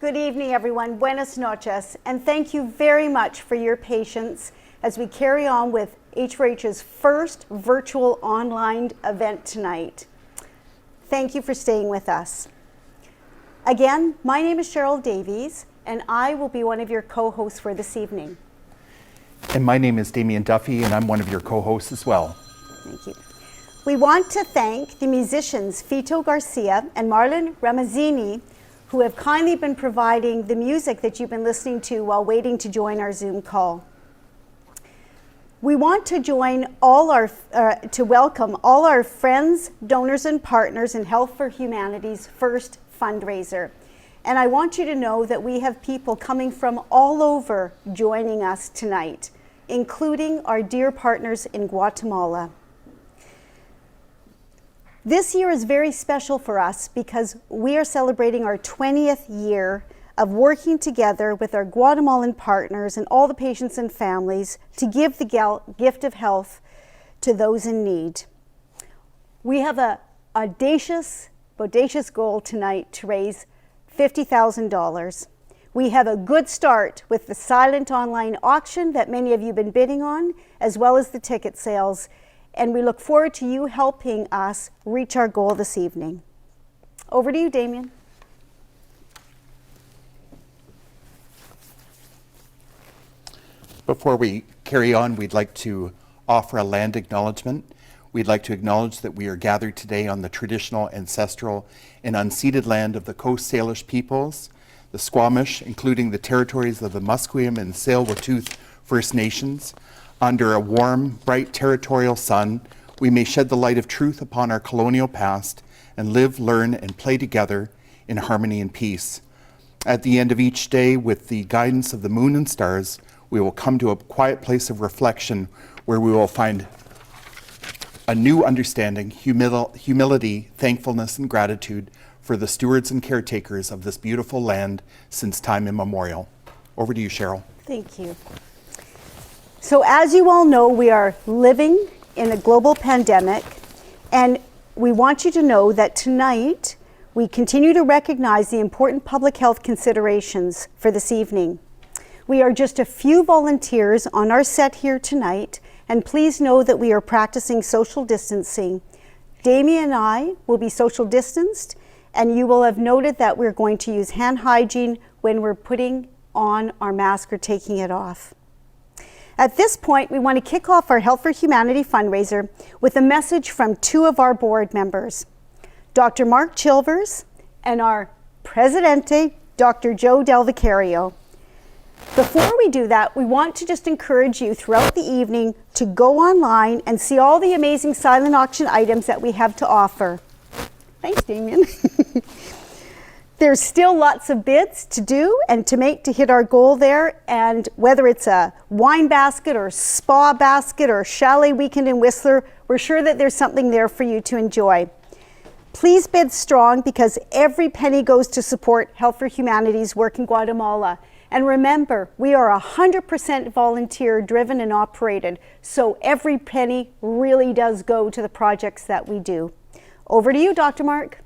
Good evening, everyone. Buenas noches. And thank you very much for your patience as we carry on with H4H's first virtual online event tonight. Thank you for staying with us. Again, my name is Cheryl Davies, and I will be one of your co-hosts for this evening. And my name is Damian Duffy, and I'm one of your co-hosts as well. Thank you. We want to thank the musicians Fito Garcia and Marlon Ramazzini, who have kindly been providing the music that you've been listening to while waiting to join our Zoom call. We want to welcome all our friends, donors, and partners in Health for Humanity's first fundraiser. And I want you to know that we have people coming from all over joining us tonight, including our dear partners in Guatemala. This year is very special for us because we are celebrating our 20th year of working together with our Guatemalan partners and all the patients and families to give the gift of health to those in need. We have an audacious goal tonight to raise $50,000. We have a good start with the silent online auction that many of you have been bidding on, as well as the ticket sales, and we look forward to you helping us reach our goal this evening. Over to you, Damian. Before we carry on, we'd like to offer a land acknowledgement. We'd like to acknowledge that we are gathered today on the traditional, ancestral, and unceded land of the Coast Salish peoples, the Squamish, including the territories of the Musqueam and Tsleil-Waututh First Nations. Under a warm, bright territorial sun, we may shed the light of truth upon our colonial past and live, learn, and play together in harmony and peace. At the end of each day, with the guidance of the moon and stars, we will come to a quiet place of reflection where we will find a new understanding, humility, thankfulness, and gratitude for the stewards and caretakers of this beautiful land since time immemorial. Over to you, Cheryl. Thank you. So as you all know, we are living in a global pandemic, and we want you to know that tonight we continue to recognize the important public health considerations for this evening. We are just a few volunteers on our set here tonight, and please know that we are practicing social distancing. Damian and I will be social distanced, and you will have noted that we're going to use hand hygiene when we're putting on our mask or taking it off. At this point, we want to kick off our Health for Humanity fundraiser with a message from two of our board members, Dr. Mark Chilvers and our Presidente, Dr. Joe Del Vicario. Before we do that, we want to just encourage you throughout the evening to go online and see all the amazing silent auction items that we have to offer. Thanks, Damian. There's still lots of bids to do and to make to hit our goal there, and whether it's a wine basket or spa basket or chalet weekend in Whistler, we're sure that there's something there for you to enjoy. Please bid strong because every penny goes to support Health for Humanity's work in Guatemala. And remember, we are 100% volunteer driven and operated, so every penny really does go to the projects that we do. Over to you, Dr. Mark.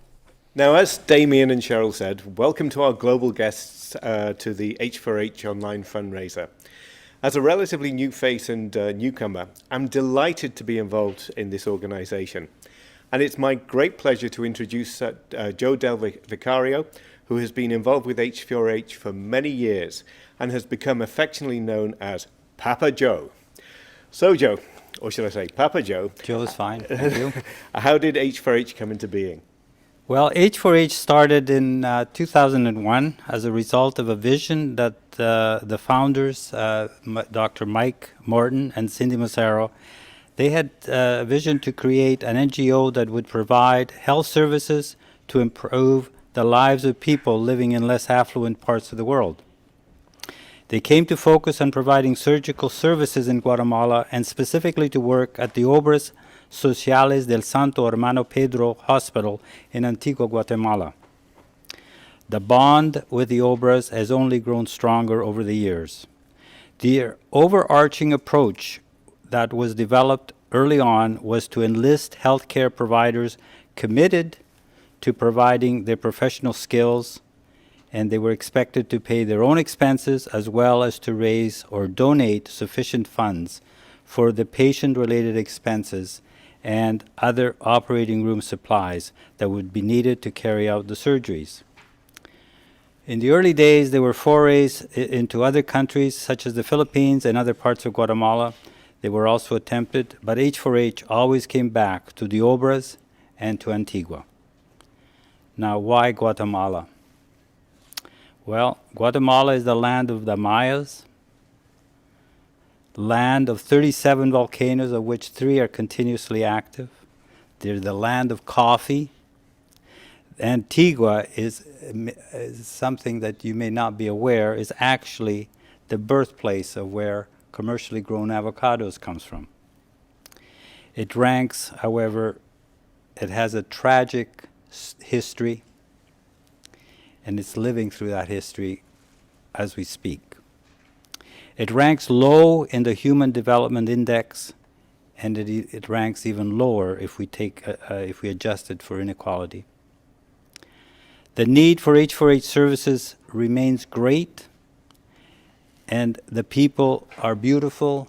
Now, as Damian and Cheryl said, welcome to our global guests to the H4H online fundraiser. As a relatively new face and newcomer, I'm delighted to be involved in this organization. And it's my great pleasure to introduce Joe Del Vicario, who has been involved with H4H for many years and has become affectionately known as Papa Joe. So Joe, or should I say Papa Joe? Joe is fine, thank you. How did H4H come into being? Well, H4H started in 2001 as a result of a vision that the founders, Dr. Mike Morton and Cindy Massaro, they had a vision to create an NGO that would provide health services to improve the lives of people living in less affluent parts of the world. They came to focus on providing surgical services in Guatemala and specifically to work at the Obras Sociales del Santo Hermano Pedro Hospital in Antigua, Guatemala. The bond with the Obras has only grown stronger over the years. The overarching approach that was developed early on was to enlist healthcare providers committed to providing their professional skills and they were expected to pay their own expenses as well as to raise or donate sufficient funds for the patient-related expenses and other operating room supplies that would be needed to carry out the surgeries. In the early days, there were forays into other countries, such as the Philippines and other parts of Guatemala. They were also attempted, but H4H always came back to the Obras and to Antigua. Now, why Guatemala? Well, Guatemala is the land of the Mayas, land of 37 volcanoes, of which 3 are continuously active. They're the land of coffee. Antigua is something that you may not be aware is actually the birthplace of where commercially grown avocados comes from. It ranks, however, it has a tragic history, and it's living through that history as we speak. It ranks low in the Human Development Index, and it ranks even lower if we adjust it for inequality. The need for H4H services remains great, and the people are beautiful,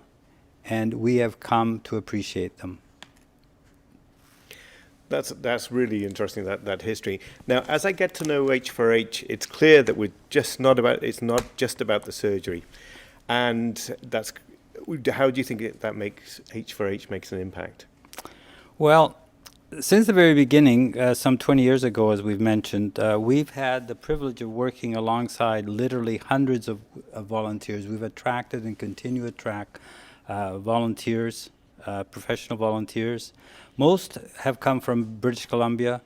and we have come to appreciate them. That's really interesting, that history. Now, as I get to know H4H, it's clear that it's not just about the surgery, and how do you think that makes H4H makes an impact? Well, since the very beginning, some 20 years ago, as we've mentioned, we've had the privilege of working alongside literally hundreds of volunteers. We've attracted and continue to attract volunteers, professional volunteers. Most have come from British Columbia,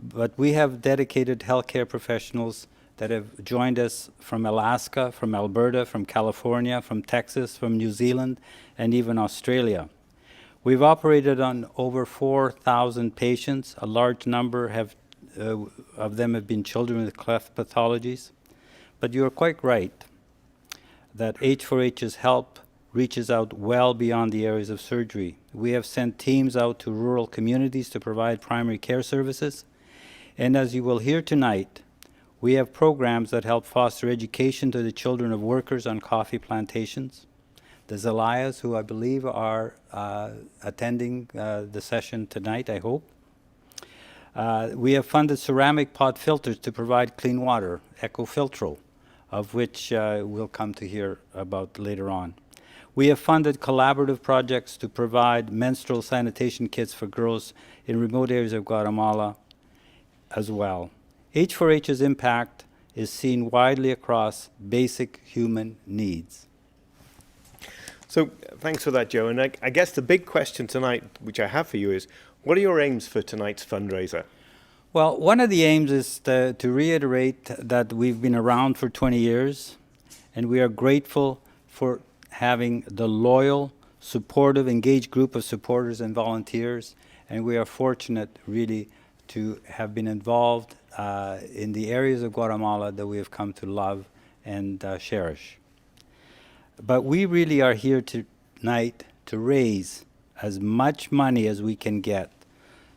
but we have dedicated healthcare professionals that have joined us from Alaska, from Alberta, from California, from Texas, from New Zealand, and even Australia. We've operated on over 4,000 patients. A large number of them have been children with cleft pathologies. But you are quite right that H4H's help reaches out well beyond the areas of surgery. We have sent teams out to rural communities to provide primary care services. And as you will hear tonight, we have programs that help foster education to the children of workers on coffee plantations. The Zelaias, who I believe are attending the session tonight, I hope. We have funded ceramic pot filters to provide clean water, EcoFiltro, of which we'll come to hear about later on. We have funded collaborative projects to provide menstrual sanitation kits for girls in remote areas of Guatemala as well. H4H's impact is seen widely across basic human needs. So thanks for that, Joe. And I guess the big question tonight, which I have for you, is what are your aims for tonight's fundraiser? Well, one of the aims is to reiterate that we've been around for 20 years, and we are grateful for having the loyal, supportive, engaged group of supporters and volunteers, and we are fortunate really to have been involved in the areas of Guatemala that we have come to love and cherish. But we really are here tonight to raise as much money as we can get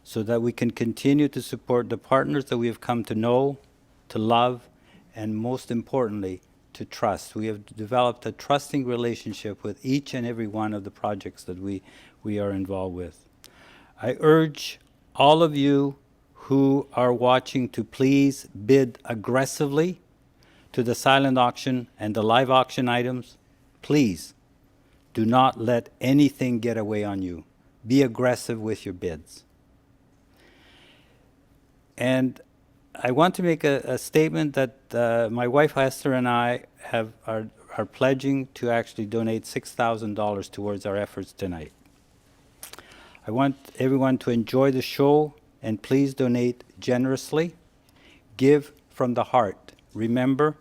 so that we can continue to support the partners that we have come to know, to love, and most importantly, to trust. We have developed a trusting relationship with each and every one of the projects that we are involved with. I urge all of you who are watching to please bid aggressively to the silent auction and the live auction items. Please do not let anything get away on you. Be aggressive with your bids. And I want to make a statement that my wife Esther and I are pledging to actually donate $6,000 towards our efforts tonight. I want everyone to enjoy the show and please donate generously. Give from the heart. Remember,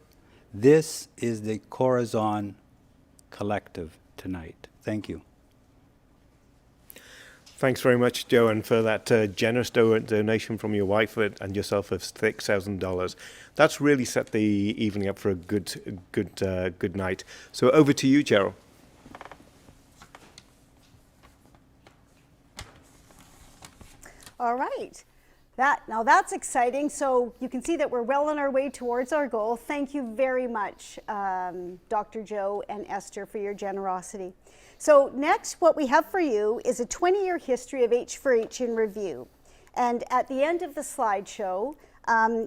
this is the Corazón Collective tonight. Thank you. Thanks very much, Joe, and for that generous donation from your wife and yourself of $6,000. That's really set the evening up for a good night. So over to you, Cheryl. All right. Now that's exciting. So you can see that we're well on our way towards our goal. Thank you very much, Dr. Joe and Esther, for your generosity. So next, what we have for you is a 20-year history of H4H in review. And at the end of the slideshow,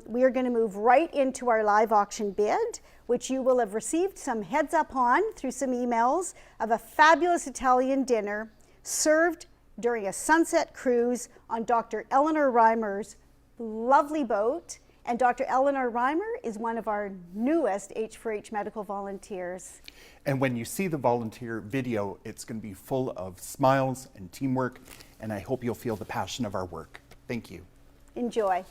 we are going to move right into our live auction bid, which you will have received some heads up on through some emails of a fabulous Italian dinner served during a sunset cruise on Dr. Eleanor Reimer's lovely boat. And Dr. Eleanor Reimer is one of our newest H4H medical volunteers. And when you see the volunteer video, it's going to be full of smiles and teamwork, and I hope you'll feel the passion of our work. Thank you. Enjoy.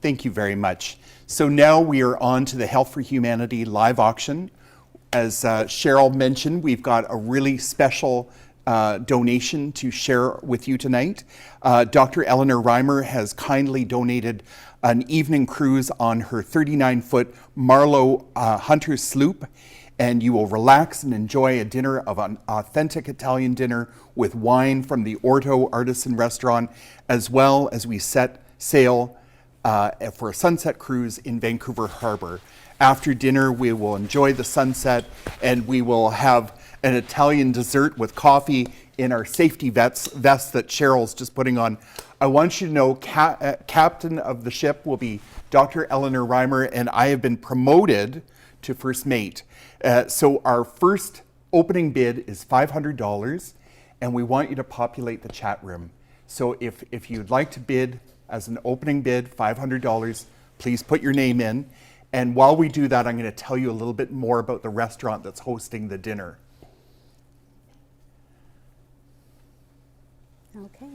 Thank you very much. So now we are on to the Health for Humanity live auction. As Cheryl mentioned, we've got a really special donation to share with you tonight. Dr. Eleanor Reimer has kindly donated an evening cruise on her 39-foot Marlowe Hunter sloop, and you will relax and enjoy a dinner of an authentic Italian dinner with wine from the Orto Artisan Restaurant, as well as we set sail for a sunset cruise in Vancouver Harbor. After dinner, we will enjoy the sunset, and we will have an Italian dessert with coffee in our safety vests that Cheryl's just putting on. I want you to know captain of the ship will be Dr. Eleanor Reimer, and I have been promoted to first mate. So our first opening bid is $500, and we want you to populate the chat room. So if you'd like to bid as an opening bid, $500, please put your name in. And while we do that, I'm going to tell you a little bit more about the restaurant that's hosting the dinner. Okay.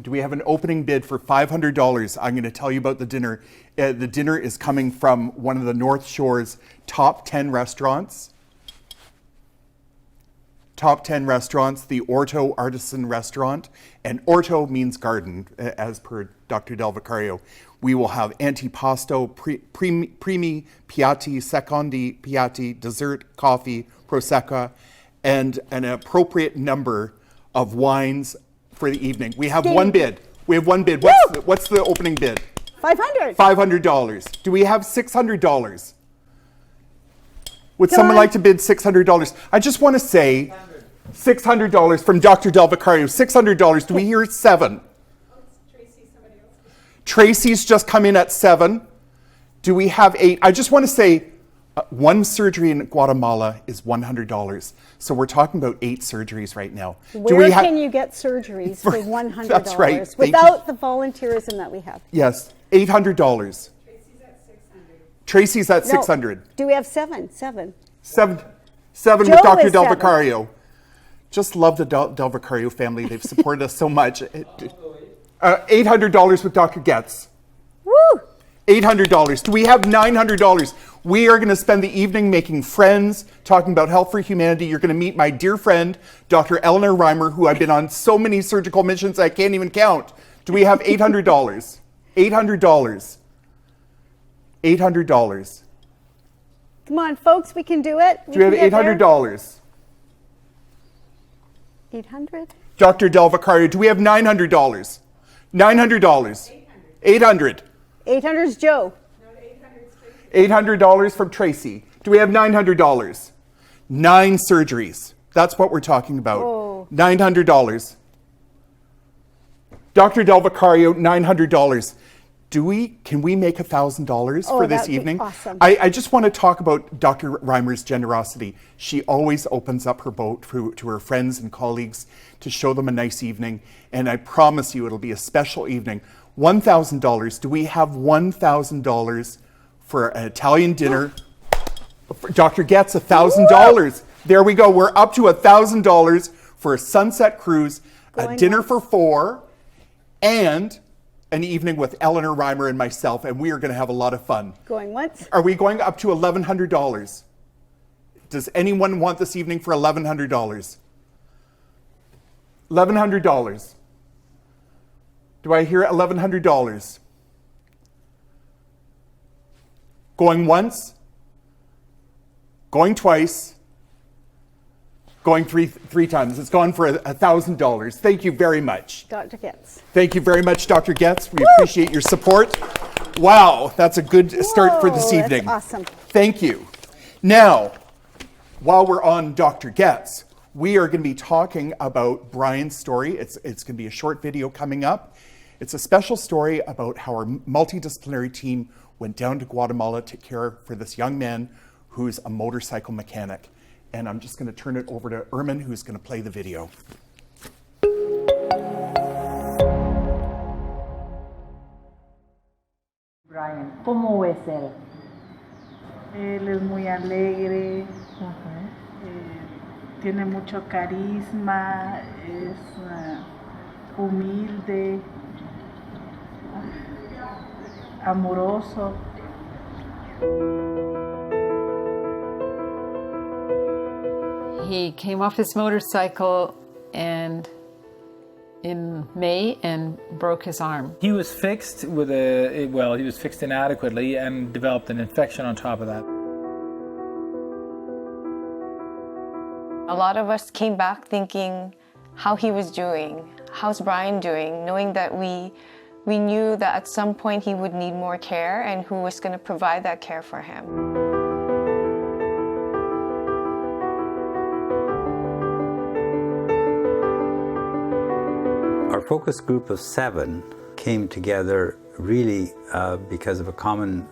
Do we have an opening bid for $500? I'm going to tell you about the dinner. The dinner is coming from one of the North Shore's top 10 restaurants. Top 10 restaurants, the Orto Artisan Restaurant. And Orto means garden, as per Dr. Del Vicario. We will have antipasto, primi piatti, secondi piatti, dessert, coffee, prosecco, and an appropriate number of wines for the evening. We have one bid. We have one bid. What's the opening bid? $500. $500. Do we have $600? Would Come someone on. like to bid $600? I just want to say $600 from Dr. Del Vicario. $600. Do we hear 7? Tracy's just come in at 7. Do we have 8? I just want to say one surgery in Guatemala is $100. So we're talking about 8 surgeries right now. Where can you get surgeries for $100? That's right. Thank Without the volunteerism that we have. Yes, $800. Tracy's at No. 600. Do we have 7? 7. 7 Joe with Dr. is Del 7. Vicario. Just love the Del Vicario family. They've supported us so much. $800 with Dr. Getz. Woo! $800. Do we have $900? We are going to spend the evening making friends, talking about health for humanity. You're going to meet my dear friend, Dr. Eleanor Reimer, who I've been on so many surgical missions I can't even count. Do we have $800? $800. $800. Come on, folks, we can do it. Do we have $800? 800? Dr. Del Vicario, do we have $900? $900. 800. 800 is Joe. $800 from Tracy. Do we have $900? 9 surgeries. That's what we're talking about. Oh. $900. Dr. Del Vicario, $900. Can we make $1,000 for this that'd be evening? awesome. I just want to talk about Dr. Reimer's generosity. She always opens up her boat to her friends and colleagues to show them a nice evening. And I promise you it'll be a special evening. $1,000. Do we have $1,000 for an Italian dinner? For Dr. Getz, $1,000. There we go. We're up to $1,000 for a sunset cruise, a dinner for 4, and an evening with Eleanor Reimer and myself, and we are going to have a lot of fun. Going once? Are we going up to $1,100? Does anyone want this evening for $1,100? $1,100. Do I hear $1,100? Going once? Going twice? Going three times. It's gone for $1,000. Thank you very much. Dr. Getz. Thank you very much, Dr. Getz. We appreciate your support. Wow, that's a good start for this Whoa, evening. that's awesome. Thank you. Now, while we're on Dr. Getz, we are going to be talking about Brian's story. It's going to be a short video coming up. It's a special story about how our multidisciplinary team went down to Guatemala to care for this young man who's a motorcycle mechanic. And I'm just going to turn it over to Ermin, who's going to play the video. Brian, ¿cómo es él? Él es muy alegre, tiene mucho carisma, es humilde, amoroso. He came off his motorcycle and in May and broke his arm. He was fixed with he was fixed inadequately and developed an infection on top of that. A lot of us came back thinking how he was doing, how's Brian doing, knowing that we knew that at some point he would need more care and who was going to provide that care for him. Our focus group of 7 came together really because of a common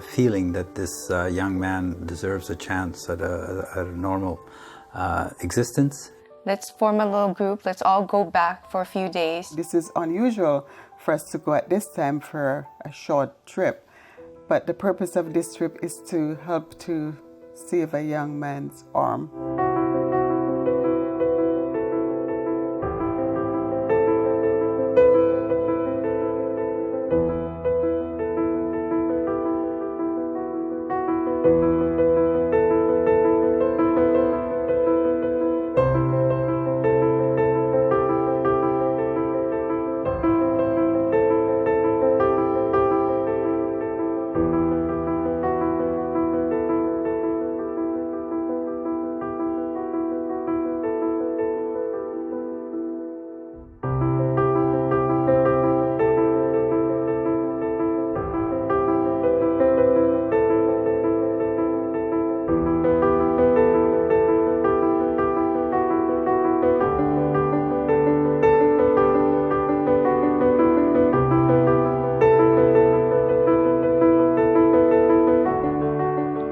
feeling that this young man deserves a chance at a normal existence. Let's form a little group, let's all go back for a few days. This is unusual for us to go at this time for a short trip, but the purpose of this trip is to help to save a young man's arm.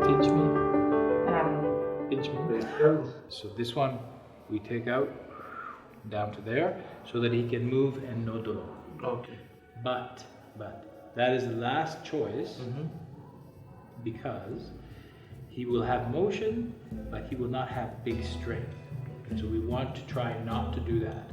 pinch me. Pinch me. So this one we take out down to there so that he can move and no dolor. Okay. But that is the last choice because he will have motion, but he will not have big strength. So we want to try not to do that.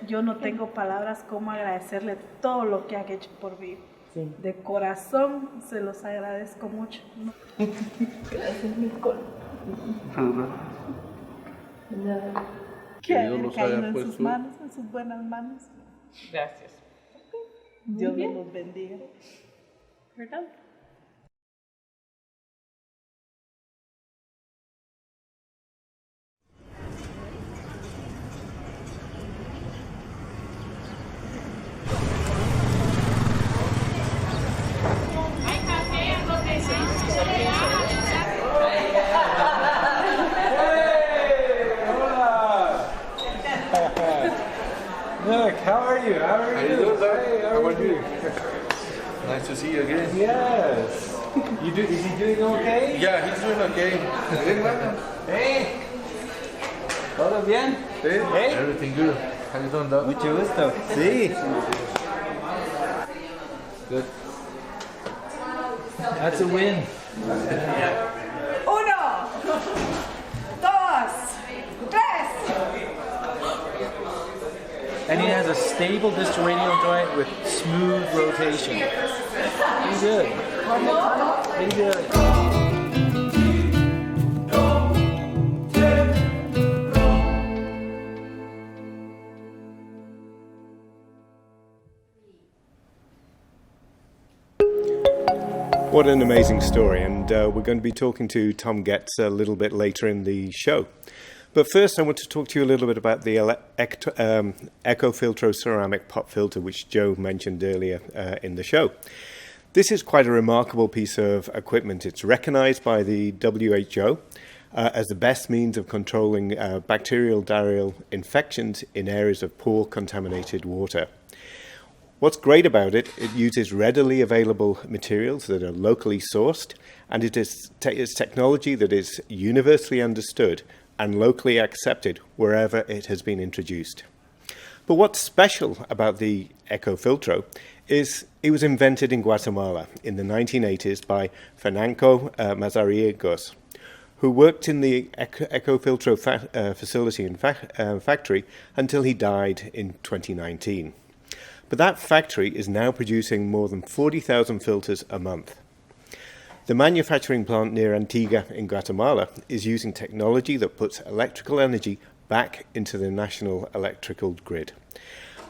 Yo no tengo palabras cómo agradecerle todo lo que han hecho por mí. Sí. De corazón se los agradezco mucho. Gracias, Nicole. Que haber caído en sus manos, en sus buenas manos. Gracias. Dios los bendiga. ¿Verdad? Look, how are you? How are you? Hey, how are you? Nice to see you again. Yes. Is he doing okay? Yeah, he's doing okay. Hey, ¿todo bien? Hey. Everything good. How you doing, Doc? Mucho gusto. Sí. Good. That's a win. Uno, dos, tres. And he has a stable distal radial joint with smooth rotation. Pretty good. Pretty good. What an amazing story, and we're going to be talking to Tom Getz a little bit later in the show. But first I want to talk to you a little bit about the EcoFiltro ceramic pot filter, which Joe mentioned earlier in the show. This is quite a remarkable piece of equipment. It's recognized by the WHO as the best means of controlling bacterial diarrheal infections in areas of poor contaminated water. What's great about it, it uses readily available materials that are locally sourced, and it is technology that is universally understood and locally accepted wherever it has been introduced. But what's special about the EcoFiltro is it was invented in Guatemala in the 1980s by Fernando Mazariegos, who worked in the EcoFiltro facility and factory until he died in 2019. But that factory is now producing more than 40,000 filters a month. The manufacturing plant near Antigua in Guatemala is using technology that puts electrical energy back into the national electrical grid.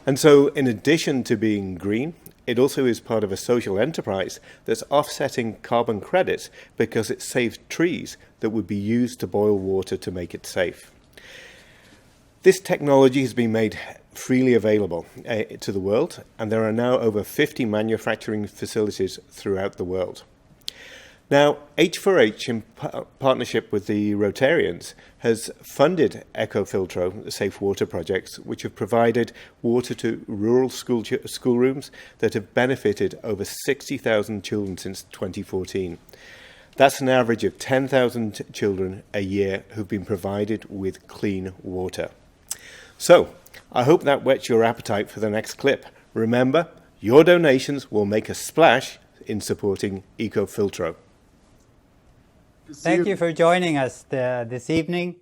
And so, in addition to being green, it also is part of a social enterprise that's offsetting carbon credits because it saves trees that would be used to boil water to make it safe. This technology has been made freely available to the world, and there are now over 50 manufacturing facilities throughout the world. Now, H4H, in partnership with the Rotarians, has funded EcoFiltro safe water projects, which have provided water to rural schoolrooms that have benefited over 60,000 children since 2014. That's an average of 10,000 children a year who've been provided with clean water. So, I hope that whets your appetite for the next clip. Remember, your donations will make a splash in supporting EcoFiltro. Thank you for joining us this evening.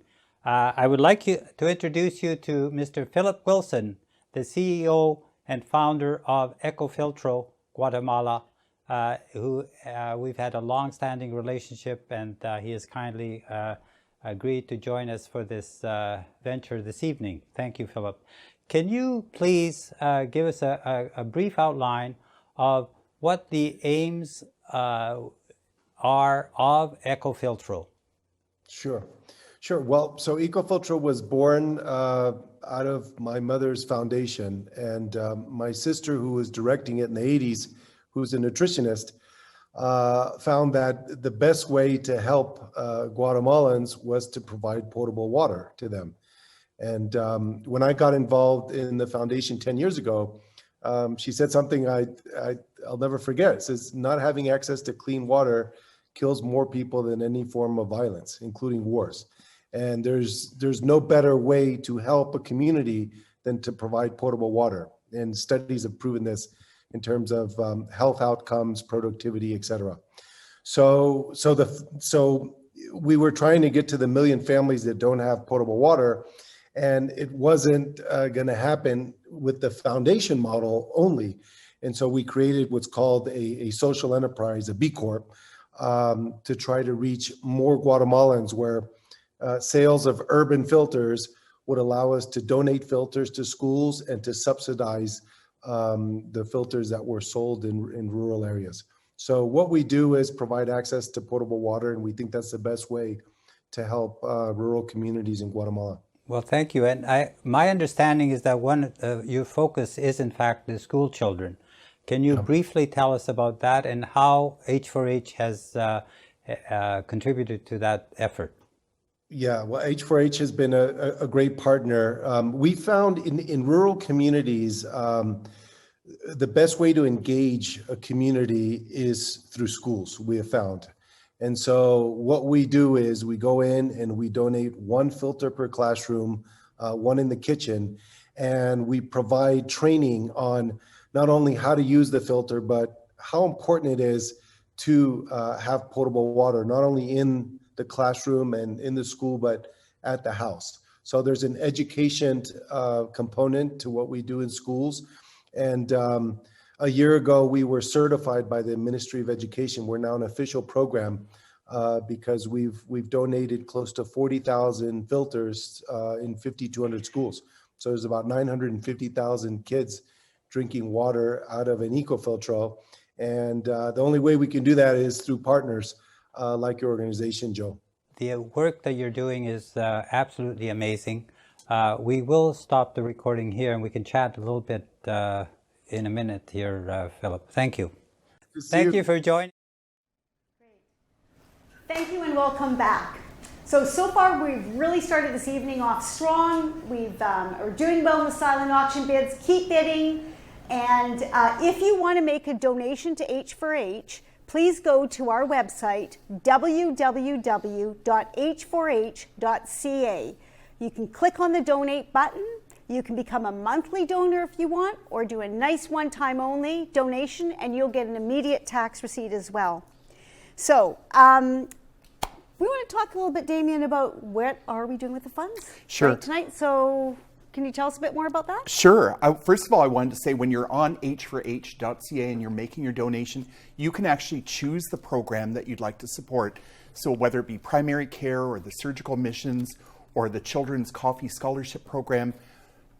I would like to introduce you to Mr. Philip Wilson, the CEO and founder of EcoFiltro Guatemala, who we've had a long-standing relationship, and he has kindly agreed to join us for this venture this evening. Thank you, Philip. Can you please give us a brief outline of what the aims are of EcoFiltro? Sure. Well, so EcoFiltro was born out of my mother's foundation, and my sister, who was directing it in the 80s, who's a nutritionist, found that the best way to help Guatemalans was to provide potable water to them. And when I got involved in the foundation 10 years ago, she said something I'll never forget. It says, not having access to clean water kills more people than any form of violence, including wars. And there's no better way to help a community than to provide potable water. And studies have proven this in terms of health outcomes, productivity, et cetera. So we were trying to get to the 1 million families that don't have potable water, and it wasn't going to happen with the foundation model only. And so we created what's called a social enterprise, a B Corp, to try to reach more Guatemalans, where sales of urban filters would allow us to donate filters to schools and to subsidize the filters that were sold in rural areas. So what we do is provide access to potable water, and we think that's the best way to help rural communities in Guatemala. Well, thank you. And my understanding is that one of your focus is, in fact, the school children. Can you briefly tell us about that and how H4H has contributed to that effort? Yeah, well, H4H has been a great partner. We found in rural communities, the best way to engage a community is through schools, we have found. And so what we do is we go in and we donate 1 filter per classroom, 1 in the kitchen, and we provide training on not only how to use the filter, but how important it is to have potable water, not only in the classroom and in the school, but at the house. So there's an education component to what we do in schools. And a year ago, we were certified by the Ministry of Education. We're now an official program because we've donated close to 40,000 filters in 5,200 schools. So there's about 950,000 kids drinking water out of an EcoFiltro. And the only way we can do that is through partners like your organization, Joe. The work that you're doing is absolutely amazing. We will stop the recording here and we can chat a little bit in a minute here, Philip. Thank you. Thank you for joining. Great. Thank you and welcome back. So far we've really started this evening off strong. We're doing well in the silent auction bids. Keep bidding. And if you want to make a donation to H4H, please go to our website, www.h4h.ca. You can click on the donate button. You can become a monthly donor if you want, or do a nice one-time only donation, and you'll get an immediate tax receipt as well. So, we want to talk a little bit, Damian, about what are we doing with the funds tonight. So, can you tell us a bit more about that? Sure. First of all, I wanted to say when you're on h4h.ca and you're making your donation, you can actually choose the program that you'd like to support. So whether it be primary care or the surgical missions or the Children's Coffee Scholarship Program,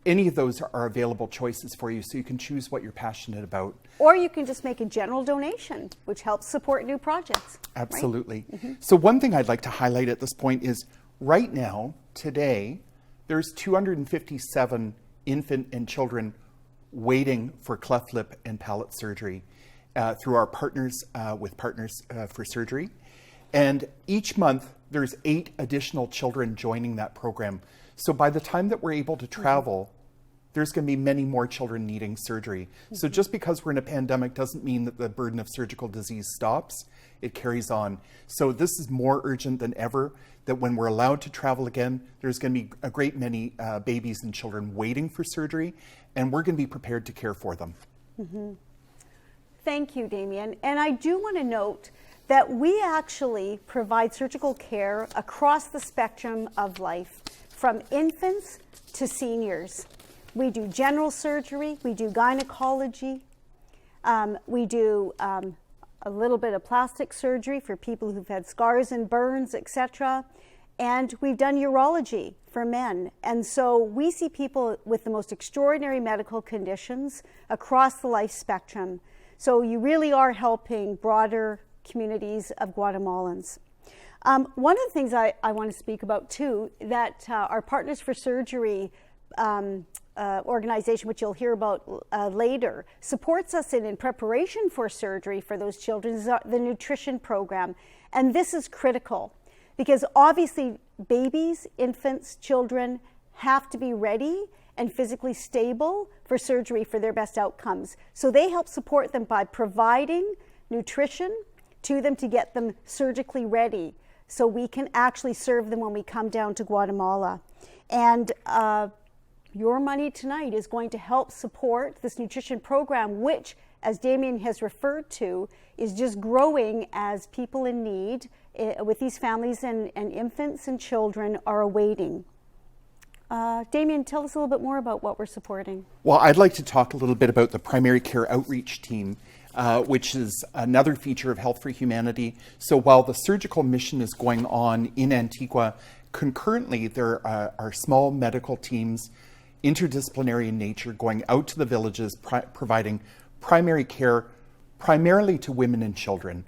any of those are available choices for you, so you can choose what you're passionate about. Or you can just make a general donation, which helps support new projects. Absolutely. Right? So one thing I'd like to highlight at this point is right now, today, there's 257 infant and children waiting for cleft lip and palate surgery through our partners with Partners for Surgery. And each month, there's 8 additional children joining that program. So by the time that we're able to travel, there's going to be many more children needing surgery. So just because we're in a pandemic doesn't mean that the burden of surgical disease stops. It carries on. So this is more urgent than ever, that when we're allowed to travel again, there's going to be a great many babies and children waiting for surgery, and we're going to be prepared to care for them. Thank you, Damian. And I do want to note that we actually provide surgical care across the spectrum of life, from infants to seniors. We do general surgery, we do gynecology, we do a little bit of plastic surgery for people who've had scars and burns, etc. And we've done urology for men. And so we see people with the most extraordinary medical conditions across the life spectrum. So you really are helping broader communities of Guatemalans. One of the things I want to speak about too, that our Partners for Surgery organization, which you'll hear about later, supports us in preparation for surgery for those children, is the nutrition program. And this is critical because obviously babies, infants, children have to be ready and physically stable for surgery for their best outcomes. So they help support them by providing nutrition to them to get them surgically ready so we can actually serve them when we come down to Guatemala. And your money tonight is going to help support this nutrition program, which, as Damian has referred to, is just growing as people in need with these families and infants and children are awaiting. Damian, tell us a little bit more about what we're supporting. Well, I'd like to talk a little bit about the primary care outreach team, which is another feature of Health for Humanity. So while the surgical mission is going on in Antigua, concurrently there are small medical teams, interdisciplinary in nature, going out to the villages, providing primary care primarily to women and children.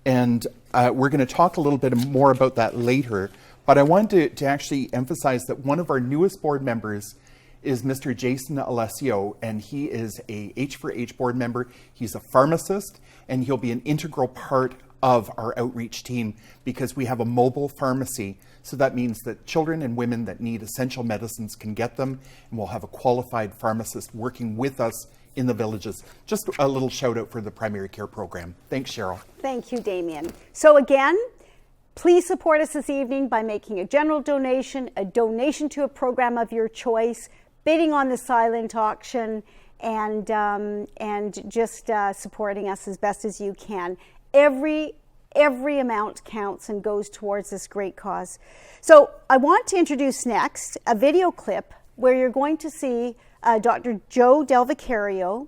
And we're going to talk a little bit more about that later, but I wanted to actually emphasize that one of our newest board members is Mr. Jason Alessio, and he is a H4H board member. He's a pharmacist, and he'll be an integral part of our outreach team because we have a mobile pharmacy. So that means that children and women that need essential medicines can get them, and we'll have a qualified pharmacist working with us in the villages. Just a little shout out for the primary care program. Thanks, Cheryl. Thank you, Damian. So again, please support us this evening by making a general donation, a donation to a program of your choice, bidding on the silent auction, and just supporting us as best as you can. Every amount counts and goes towards this great cause. So I want to introduce next a video clip where you're going to see Dr. Joe Del Vicario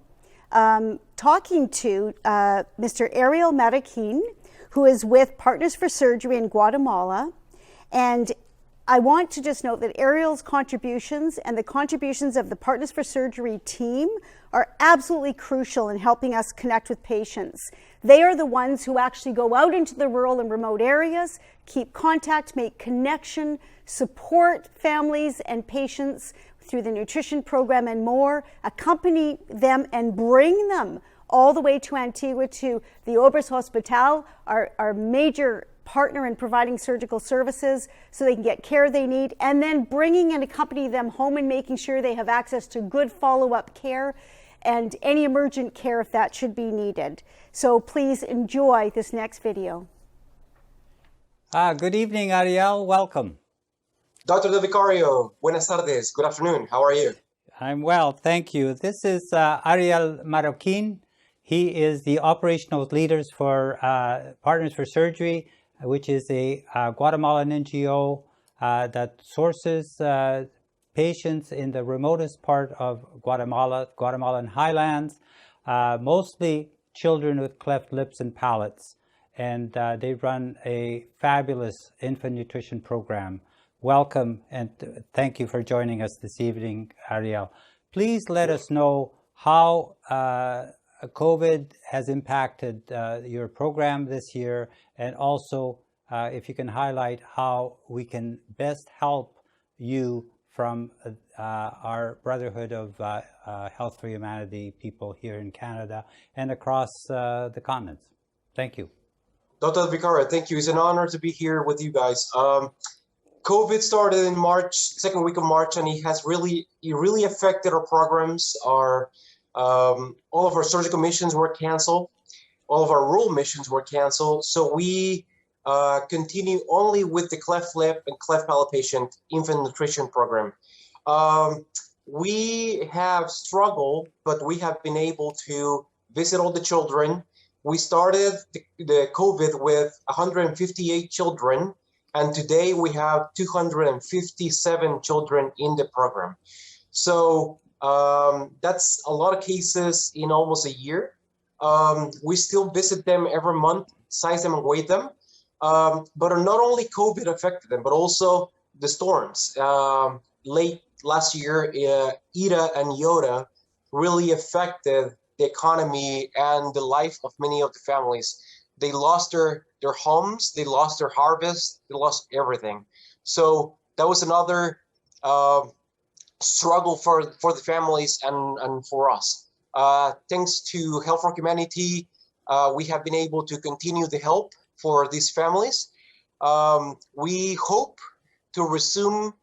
talking to Mr. Ariel Marroquin, who is with Partners for Surgery in Guatemala. And I want to just note that Ariel's contributions and the contributions of the Partners for Surgery team are absolutely crucial in helping us connect with patients. They are the ones who actually go out into the rural and remote areas, keep contact, make connection, support families and patients through the nutrition program and more, accompany them and bring them all the way to Antigua to the Obras Hospital, our major partner in providing surgical services so they can get care they need, and then bringing and accompanying them home and making sure they have access to good follow-up care and any emergent care if that should be needed. So please enjoy this next video. Good evening, Ariel. Welcome. Dr. Del Vicario, buenas tardes. Good afternoon. How are you? I'm well, thank you. This is Ariel Marroquin. He is the operational leaders for Partners for Surgery, which is a Guatemalan NGO that sources patients in the remotest part of Guatemala, Guatemalan highlands, mostly children with cleft lips and palates. And they run a fabulous infant nutrition program. Welcome and thank you for joining us this evening, Ariel. Please let us know how COVID has impacted your program this year, and also if you can highlight how we can best help you from our Brotherhood of Health for Humanity people here in Canada and across the continents. Thank you. Dr. Vicara, thank you. It's an honor to be here with you guys. COVID started in March, second week of March, and it really affected our programs. All of our surgical missions were canceled. All of our rural missions were canceled. So we continue only with the cleft lip and cleft palate patient infant nutrition program. We have struggled, but we have been able to visit all the children. We started the COVID with 158 children, and today we have 257 children in the program. So that's a lot of cases in almost a year. We still visit them every month, size them and weigh them. But not only COVID affected them, but also the storms. Late last year, Ida and Iota really affected the economy and the life of many of the families. They lost their homes, they lost their harvest, they lost everything. So that was another struggle for the families and for us. Thanks to Health for Humanity, we have been able to continue the help for these families. We hope to resume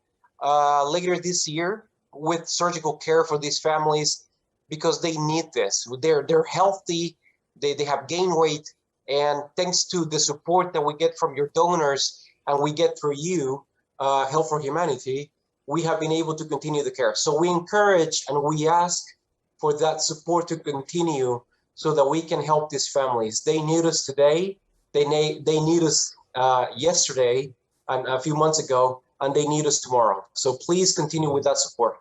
later this year with surgical care for these families, because they need this. They're healthy, they have gained weight, and thanks to the support that we get from your donors and we get through you, Health for Humanity, we have been able to continue the care. So we encourage and we ask for that support to continue so that we can help these families. They need us today, they need us yesterday and a few months ago, and they need us tomorrow. So please continue with that support.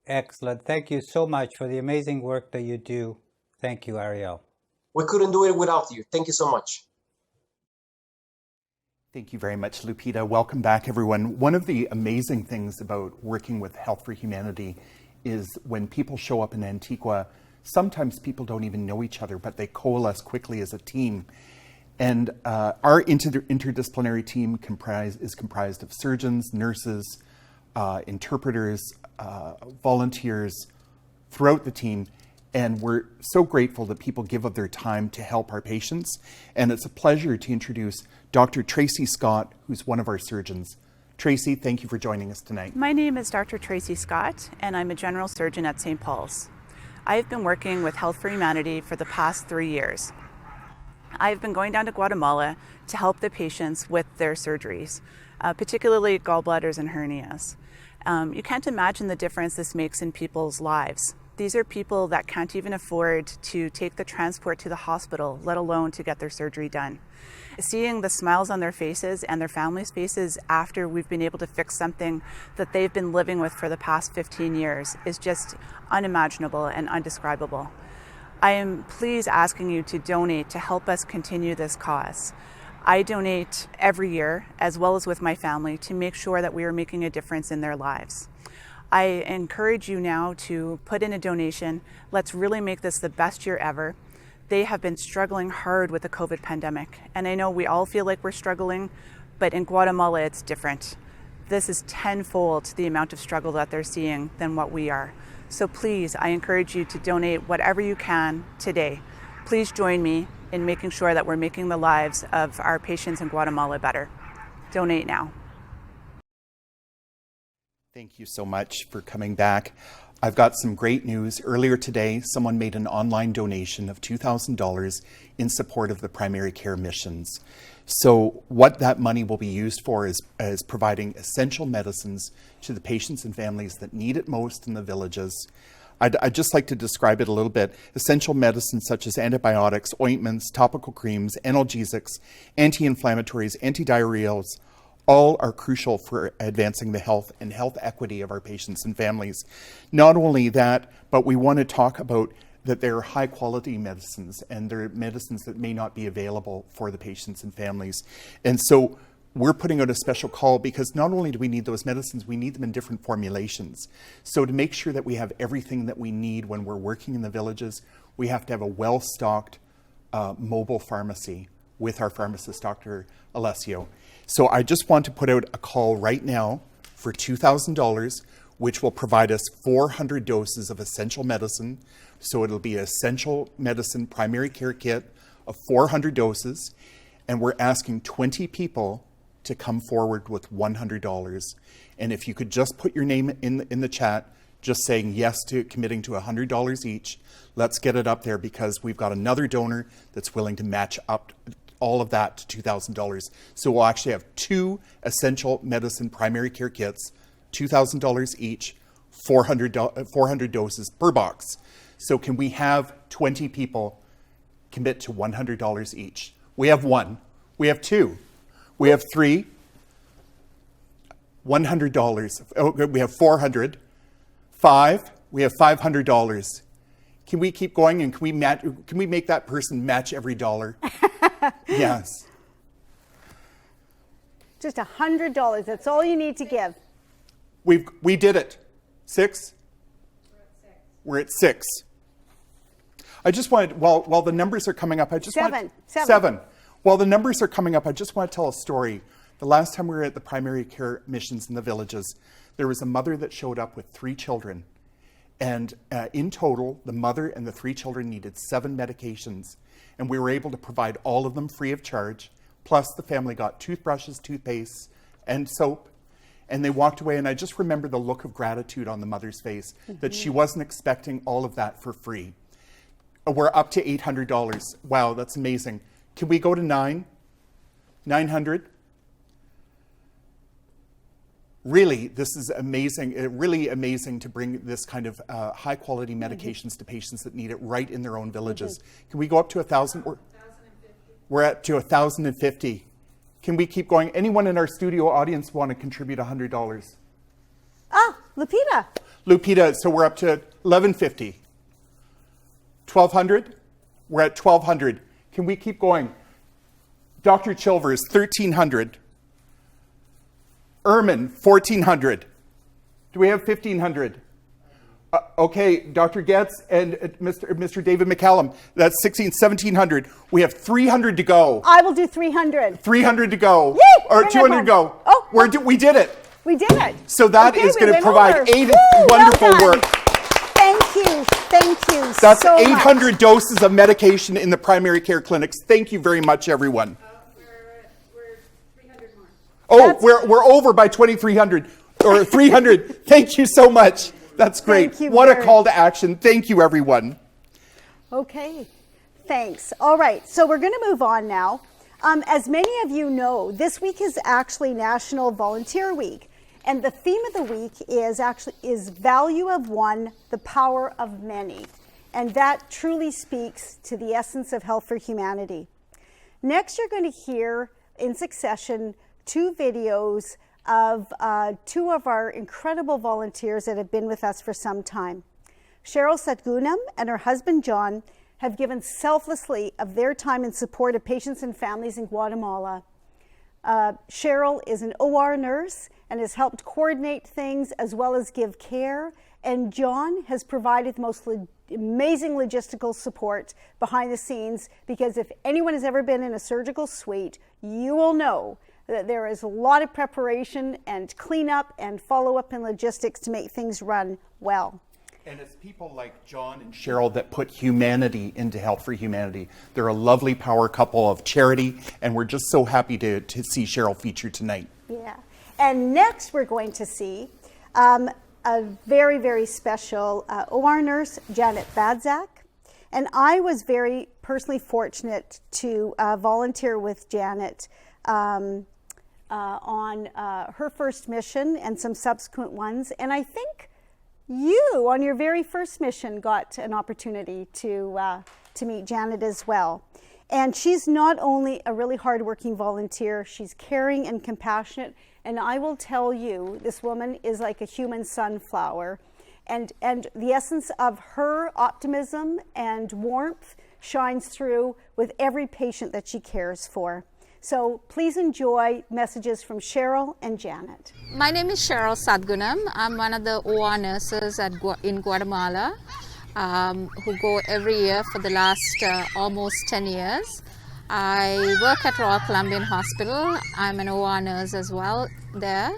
Excellent. Thank you so much for the amazing work that you do. Thank you, Ariel. We couldn't do it without you. Thank you so much. Thank you very much, Lupita. Welcome back, everyone. One of the amazing things about working with Health for Humanity is when people show up in Antigua, sometimes people don't even know each other, but they coalesce quickly as a team. And our interdisciplinary team is comprised of surgeons, nurses, interpreters, volunteers throughout the team. And we're so grateful that people give of their time to help our patients. And it's a pleasure to introduce Dr. Tracy Scott, who's one of our surgeons. Tracy, thank you for joining us tonight. My name is Dr. Tracy Scott, and I'm a general surgeon at St. Paul's. I've been working with Health for Humanity for the past 3 years. I've been going down to Guatemala to help the patients with their surgeries, particularly gallbladders and hernias. You can't imagine the difference this makes in people's lives. These are people that can't even afford to take the transport to the hospital, let alone to get their surgery done. Seeing the smiles on their faces and their families' faces after we've been able to fix something that they've been living with for the past 15 years is just unimaginable and undescribable. I am please asking you to donate to help us continue this cause. I donate every year, as well as with my family, to make sure that we are making a difference in their lives. I encourage you now to put in a donation. Let's really make this the best year ever. They have been struggling hard with the COVID pandemic, and I know we all feel like we're struggling, but in Guatemala it's different. This is tenfold the amount of struggle that they're seeing than what we are. So please, I encourage you to donate whatever you can today. Please join me in making sure that we're making the lives of our patients in Guatemala better. Donate now. Thank you so much for coming back. I've got some great news. Earlier today, someone made an online donation of $2,000 in support of the primary care missions. So what that money will be used for is providing essential medicines to the patients and families that need it most in the villages. I'd just like to describe it a little bit. Essential medicines such as antibiotics, ointments, topical creams, analgesics, anti-inflammatories, antidiarrheals, all are crucial for advancing the health and health equity of our patients and families. Not only that, but we want to talk about that they're high quality medicines and they're medicines that may not be available for the patients and families. And so we're putting out a special call because not only do we need those medicines, we need them in different formulations. So to make sure that we have everything that we need when we're working in the villages, we have to have a well-stocked mobile pharmacy with our pharmacist, Dr. Alessio. So I just want to put out a call right now for $2,000, which will provide us 400 doses of essential medicine. So it'll be an essential medicine primary care kit of 400 doses. And we're asking 20 people to come forward with $100. And if you could just put your name in the chat, just saying yes to committing to $100 each, let's get it up there because we've got another donor that's willing to match up all of that to $2,000. So we'll actually have 2 essential medicine primary care kits, $2,000 each, 400 doses per box. So can we have 20 people commit to $100 each? We have 1. We have 2. We have 3. $100. Oh, we have 400. 5. We have $500. Can we keep going and can we make that person match every dollar? Yes. Just $100. That's all you need to give. We did it. 6? We're at 6. I just wanted, while the numbers are coming up, I just want 7. While the numbers are coming up, I just want to tell a story. The last time we were at the primary care missions in the villages, there was a mother that showed up with 3 children. And in total, the mother and the 3 children needed 7 medications. And we were able to provide all of them free of charge. Plus the family got toothbrushes, toothpaste, and soap. And they walked away, and I just remember the look of gratitude on the mother's face, that she wasn't expecting all of that for free. We're up to $800. Wow, that's amazing. Can we go to 9? 900? Really, this is amazing, really amazing to bring this kind of high quality medications to patients that need it right in their own villages. Can we go up to 1,000? We're at to 1,050. Can we keep going? Anyone in our studio audience want to contribute $100? Ah, Lupita. Lupita, so we're up to 1,150. 1,200? We're at 1,200. Can we keep going? Dr. Chilvers, 1,300. Ermin, 1,400. Do we have 1,500? Okay, Dr. Getz and Mr. David McCallum, that's 1,700. We have 300 to go. I will do 300. 300 to go. Yay! Or 200 to go. Oh, we did it. We did it. So that is going to provide 8 wonderful work. Thank you. Thank you. That's so 800 much. doses of medication in the primary care clinics. Thank you very much, everyone. We're 300 more. Oh, we're over by 2,300 or 300. Thank you so much. That's great. Thank you What a call to action. Thank you, everyone. Okay, thanks. All right, so we're going to move on now. As many of you know, this week is actually National Volunteer Week, and the theme of the week is value of one, the power of many, and that truly speaks to the essence of Health for Humanity. Next, you're going to hear in succession 2 videos of 2 of our incredible volunteers that have been with us for some time. Cheryl Sadgunam and her husband John have given selflessly of their time in support of patients and families in Guatemala. Cheryl is an OR nurse and has helped coordinate things as well as give care. And John has provided the most amazing logistical support behind the scenes, because if anyone has ever been in a surgical suite, you will know that there is a lot of preparation and cleanup and follow-up and logistics to make things run well. And it's people like John and Cheryl that put humanity into Health for Humanity. They're a lovely power couple of charity, and we're just so happy to see Cheryl featured tonight. Yeah. And next we're going to see a very, very special OR nurse, Janet Badzak. And I was very personally fortunate to volunteer with Janet on her first mission and some subsequent ones. And I think you, on your very first mission, got an opportunity to meet Janet as well. And she's not only a really hardworking volunteer, she's caring and compassionate. And I will tell you, this woman is like a human sunflower. And the essence of her optimism and warmth shines through with every patient that she cares for. So please enjoy messages from Cheryl and Janet. My name is Cheryl Sadgunam. I'm one of the OR nurses in Guatemala who go every year for the last almost 10 years. I work at Royal Columbian Hospital. I'm an OR nurse as well there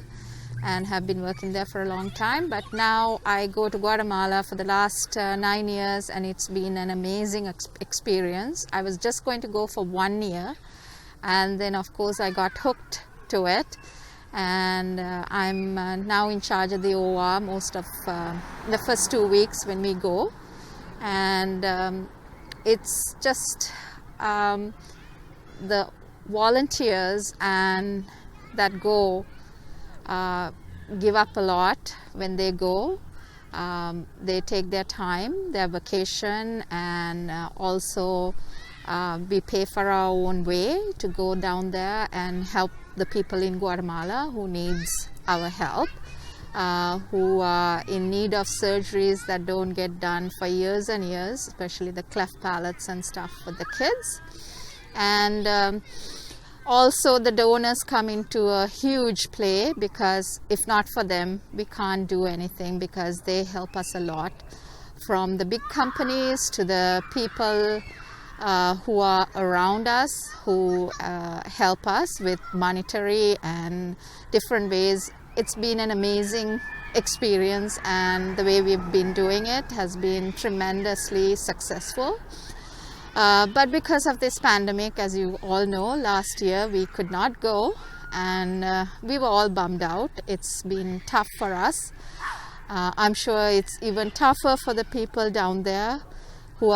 and have been working there for a long time. But now I go to Guatemala for the last 9 years, and it's been an amazing experience. I was just going to go for 1 year, and then of course I got hooked to it. And I'm now in charge of the OR most of the first 2 weeks when we go. And it's just the volunteers and that go give up a lot when they go. They take their time, their vacation, and also we pay for our own way to go down there and help the people in Guatemala who needs our help, who are in need of surgeries that don't get done for years and years, especially the cleft palates and stuff for the kids. And also the donors come into a huge play, because if not for them, we can't do anything, because they help us a lot, from the big companies to the people who are around us, who help us with monetary and different ways. It's been an amazing experience, and the way we've been doing it has been tremendously successful. But because of this pandemic, as you all know, last year we could not go, and we were all bummed out. It's been tough for us. I'm sure it's even tougher for the people down there who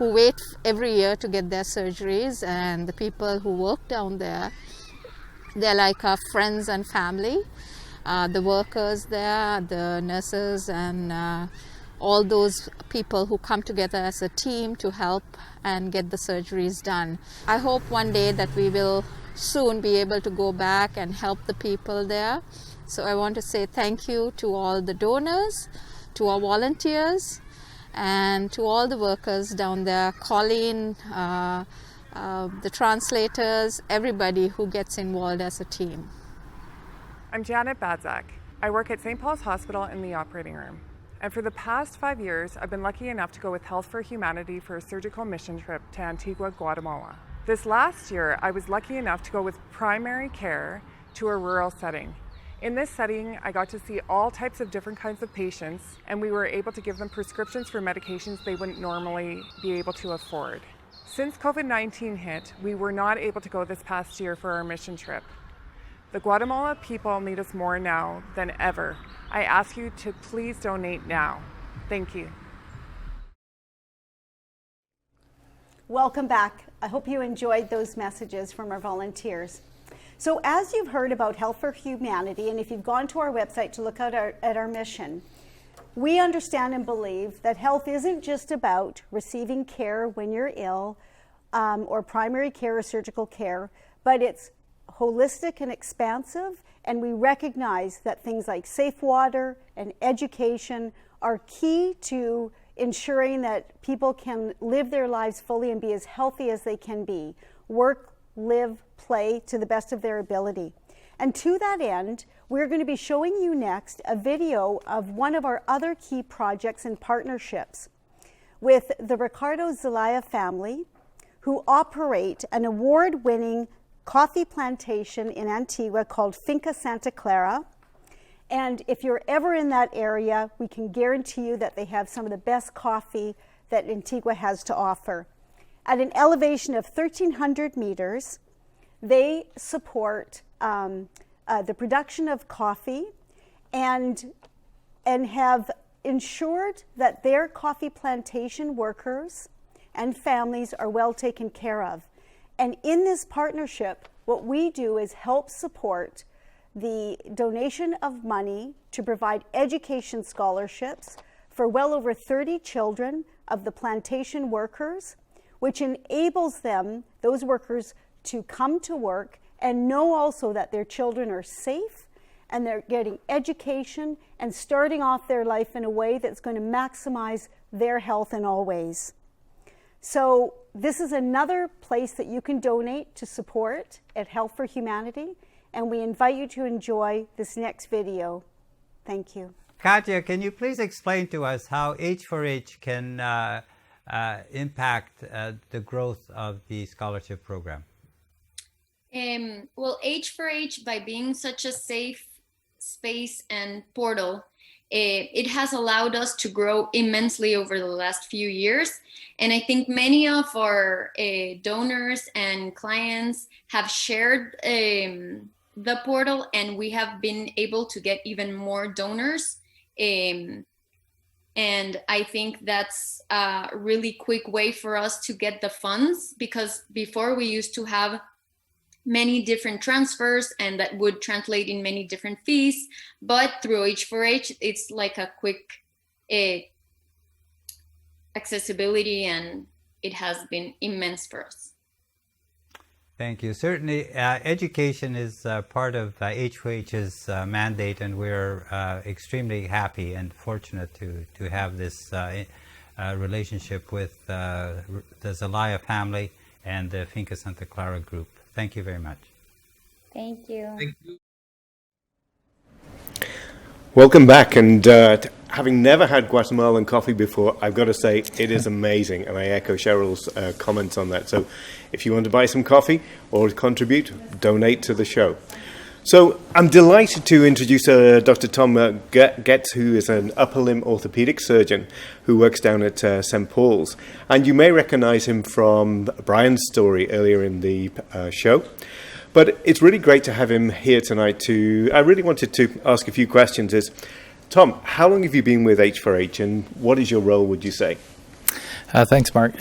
wait every year to get their surgeries, and the people who work down there. They're like our friends and family. The workers there, the nurses, and all those people who come together as a team to help and get the surgeries done. I hope one day that we will soon be able to go back and help the people there. So I want to say thank you to all the donors, to our volunteers, and to all the workers down there, Colleen, the translators, everybody who gets involved as a team. I'm Janet Badzak. I work at St. Paul's Hospital in the operating room. And for the past 5 years, I've been lucky enough to go with Health for Humanity for a surgical mission trip to Antigua, Guatemala. This last year, I was lucky enough to go with primary care to a rural setting. In this setting, I got to see all types of different kinds of patients, and we were able to give them prescriptions for medications they wouldn't normally be able to afford. Since COVID-19 hit, we were not able to go this past year for our mission trip. The Guatemala people need us more now than ever. I ask you to please donate now. Thank you. Welcome back. I hope you enjoyed those messages from our volunteers. So as you've heard about Health for Humanity, and if you've gone to our website to look at our mission, we understand and believe that health isn't just about receiving care when you're ill, or primary care or surgical care, but it's holistic and expansive, and we recognize that things like safe water and education are key to ensuring that people can live their lives fully and be as healthy as they can be, work, live, play to the best of their ability. And to that end, we're going to be showing you next a video of one of our other key projects and partnerships with the Ricardo Zelaya family, who operate an award-winning coffee plantation in Antigua called Finca Santa Clara. And if you're ever in that area, we can guarantee you that they have some of the best coffee that Antigua has to offer. At an elevation of 1,300 meters, they support the production of coffee and have ensured that their coffee plantation workers and families are well taken care of. And in this partnership, what we do is help support the donation of money to provide education scholarships for well over 30 children of the plantation workers, which enables them, those workers, to come to work and know also that their children are safe and they're getting education and starting off their life in a way that's going to maximize their health in all ways. So this is another place that you can donate to support at Health for Humanity, and we invite you to enjoy this next video. Thank you. Katya, can you please explain to us how H4H can impact the growth of the scholarship program? Well, H4H, by being such a safe space and portal, it has allowed us to grow immensely over the last few years. And I think many of our donors and clients have shared the portal, and we have been able to get even more donors. And I think that's a really quick way for us to get the funds, because before we used to have many different transfers, and that would translate in many different fees. But through H4H, it's like a quick accessibility, and it has been immense for us. Thank you. Certainly, education is part of H4H's mandate, and we're extremely happy and fortunate to have this relationship with the Zelaya family and the Finca Santa Clara group. Thank you very much. Thank you. Thank you. Welcome back, and having never had Guatemalan coffee before, I've got to say it is amazing, and I echo Cheryl's comments on that. So if you want to buy some coffee or contribute, donate to the show. So I'm delighted to introduce Dr. Tom Getz, who is an upper limb orthopedic surgeon who works down at St. Paul's. And you may recognize him from Brian's story earlier in the show. But it's really great to have him here tonight. I really wanted to ask a few questions. Tom, how long have you been with H4H, and what is your role, would you say? Thanks, Mark.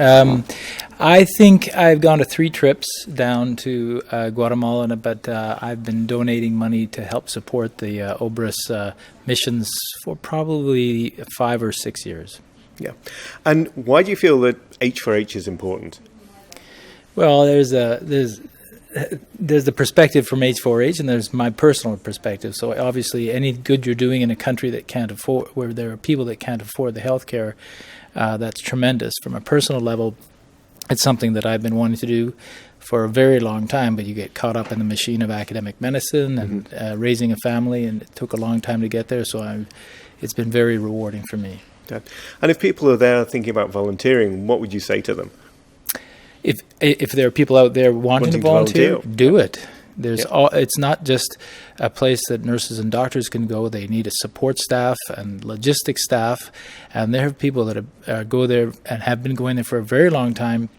I think I've gone to 3 trips down to Guatemala, but I've been donating money to help support the Obras missions for probably 5 or 6 years. Yeah. And why do you feel that H4H is important? Well, there's the perspective from H4H, and there's my personal perspective. So obviously, any good you're doing in a country that can't afford, where there are people that can't afford the health care, that's tremendous. From a personal level, it's something that I've been wanting to do for a very long time, but you get caught up in the machine of academic medicine and raising a family, and it took a long time to get there, so it's been very rewarding for me. Yeah. And if people are there thinking about volunteering, what would you say to them? If there are people out there wanting to volunteer, do it. It's not just a place that nurses and doctors can go. They need a support staff and logistics staff, and there are people that go there and have been going there for a very long time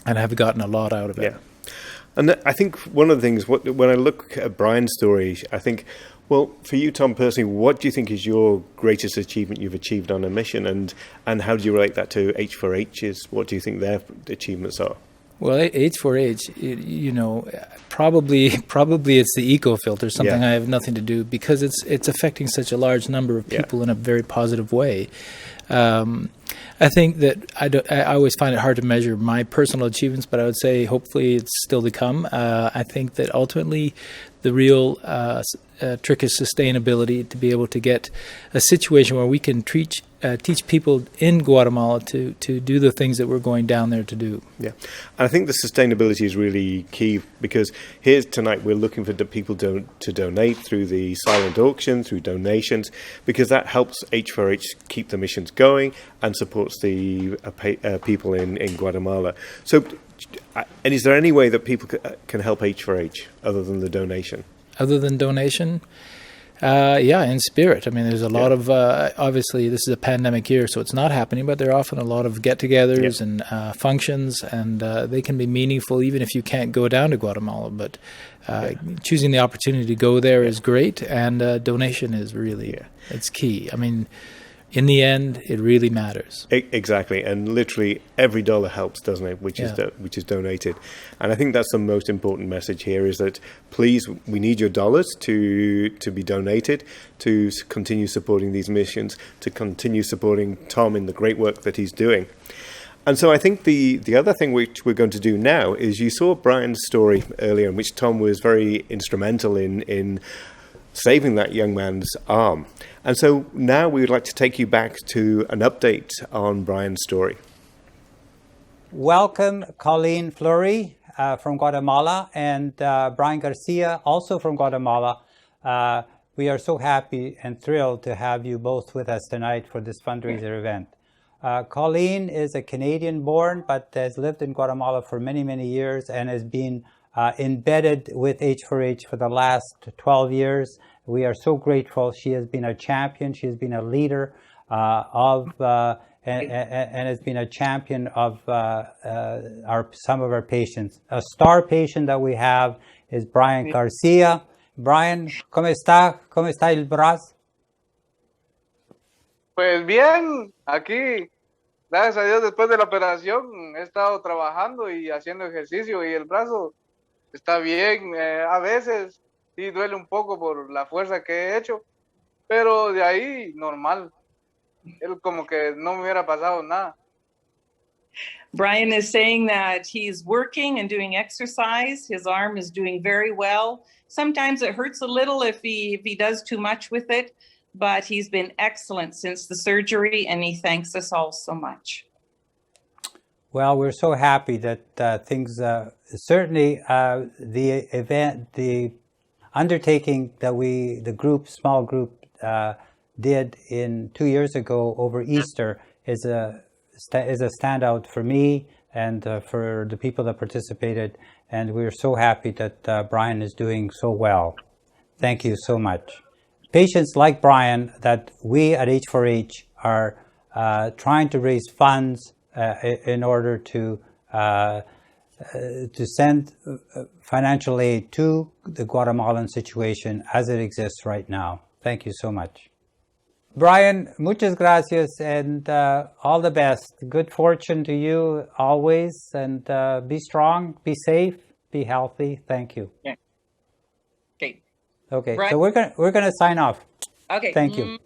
and have gotten a lot out of it. Yeah. And I think one of the things, when I look at Brian's story, I think, well, for you, Tom, personally, what do you think is your greatest achievement you've achieved on a mission, and how do you relate that to H4H's? What do you think their achievements are? Well, H4H, probably it's the EcoFiltro, something I have nothing to do, because it's affecting such a large number of people in a very positive way. I think that I always find it hard to measure my personal achievements, but I would say hopefully it's still to come. I think that ultimately the real trick is sustainability, to be able to get a situation where we can teach people in Guatemala to do the things that we're going down there to do. Yeah, and I think the sustainability is really key, because here tonight we're looking for people to donate through the silent auction, through donations, because that helps H4H keep the missions going and supports the people in Guatemala. So, and is there any way that people can help H4H other than the donation? Other than donation? In spirit. I mean, there's a lot of, obviously this is a pandemic year, so it's not happening, but there are often a lot of get-togethers and functions, and they can be meaningful even if you can't go down to Guatemala. But choosing the opportunity to go there is great, and donation is really, it's key. I mean, In the end, it really matters. Exactly, and literally every dollar helps, doesn't it? Which is donated, and I think that's the most important message here: is that please, we need your dollars to be donated to continue supporting these missions, to continue supporting Tom in the great work that he's doing. And so I think the other thing which we're going to do now is, you saw Brian's story earlier, in which Tom was very instrumental in saving that young man's arm. And so now we would like to take you back to an update on Brian's story. Welcome, Colleen Fleury from Guatemala, and Brian Garcia, also from Guatemala. We are so happy and thrilled to have you both with us tonight for this fundraiser event. Colleen is a Canadian-born, but has lived in Guatemala for many, many years and has been embedded with H4H for the last 12 years. We are so grateful. She has been a champion. She has been a leader and has been a champion of some of our patients. A star patient that we have is Brian Garcia. Brian, ¿cómo está? ¿Cómo está el brazo? Pues bien, aquí, gracias a Dios, después de la operación he estado trabajando y haciendo ejercicio y el brazo está bien. A veces sí duele un poco por la fuerza que he hecho, pero de ahí normal. Él como que no me hubiera pasado nada. Brian is saying that he's working and doing exercise. His arm is doing very well. Sometimes it hurts a little if he does too much with it, but he's been excellent since the surgery, and he thanks us all so much. Well, we're so happy that things, certainly the event, the undertaking that the small group did 2 years ago over Easter is a standout for me and for the people that participated. And we're so happy that Brian is doing so well. Thank you so much. Patients like Brian that we at H4H are trying to raise funds in order to send financial aid to the Guatemalan situation as it exists right now. Thank you so much. Brian, muchas gracias and all the best. Good fortune to you always, and be strong, be safe, be healthy. Thank you. Yeah. Okay. Okay, Brian. so we're gonna sign off. Okay. Thank you.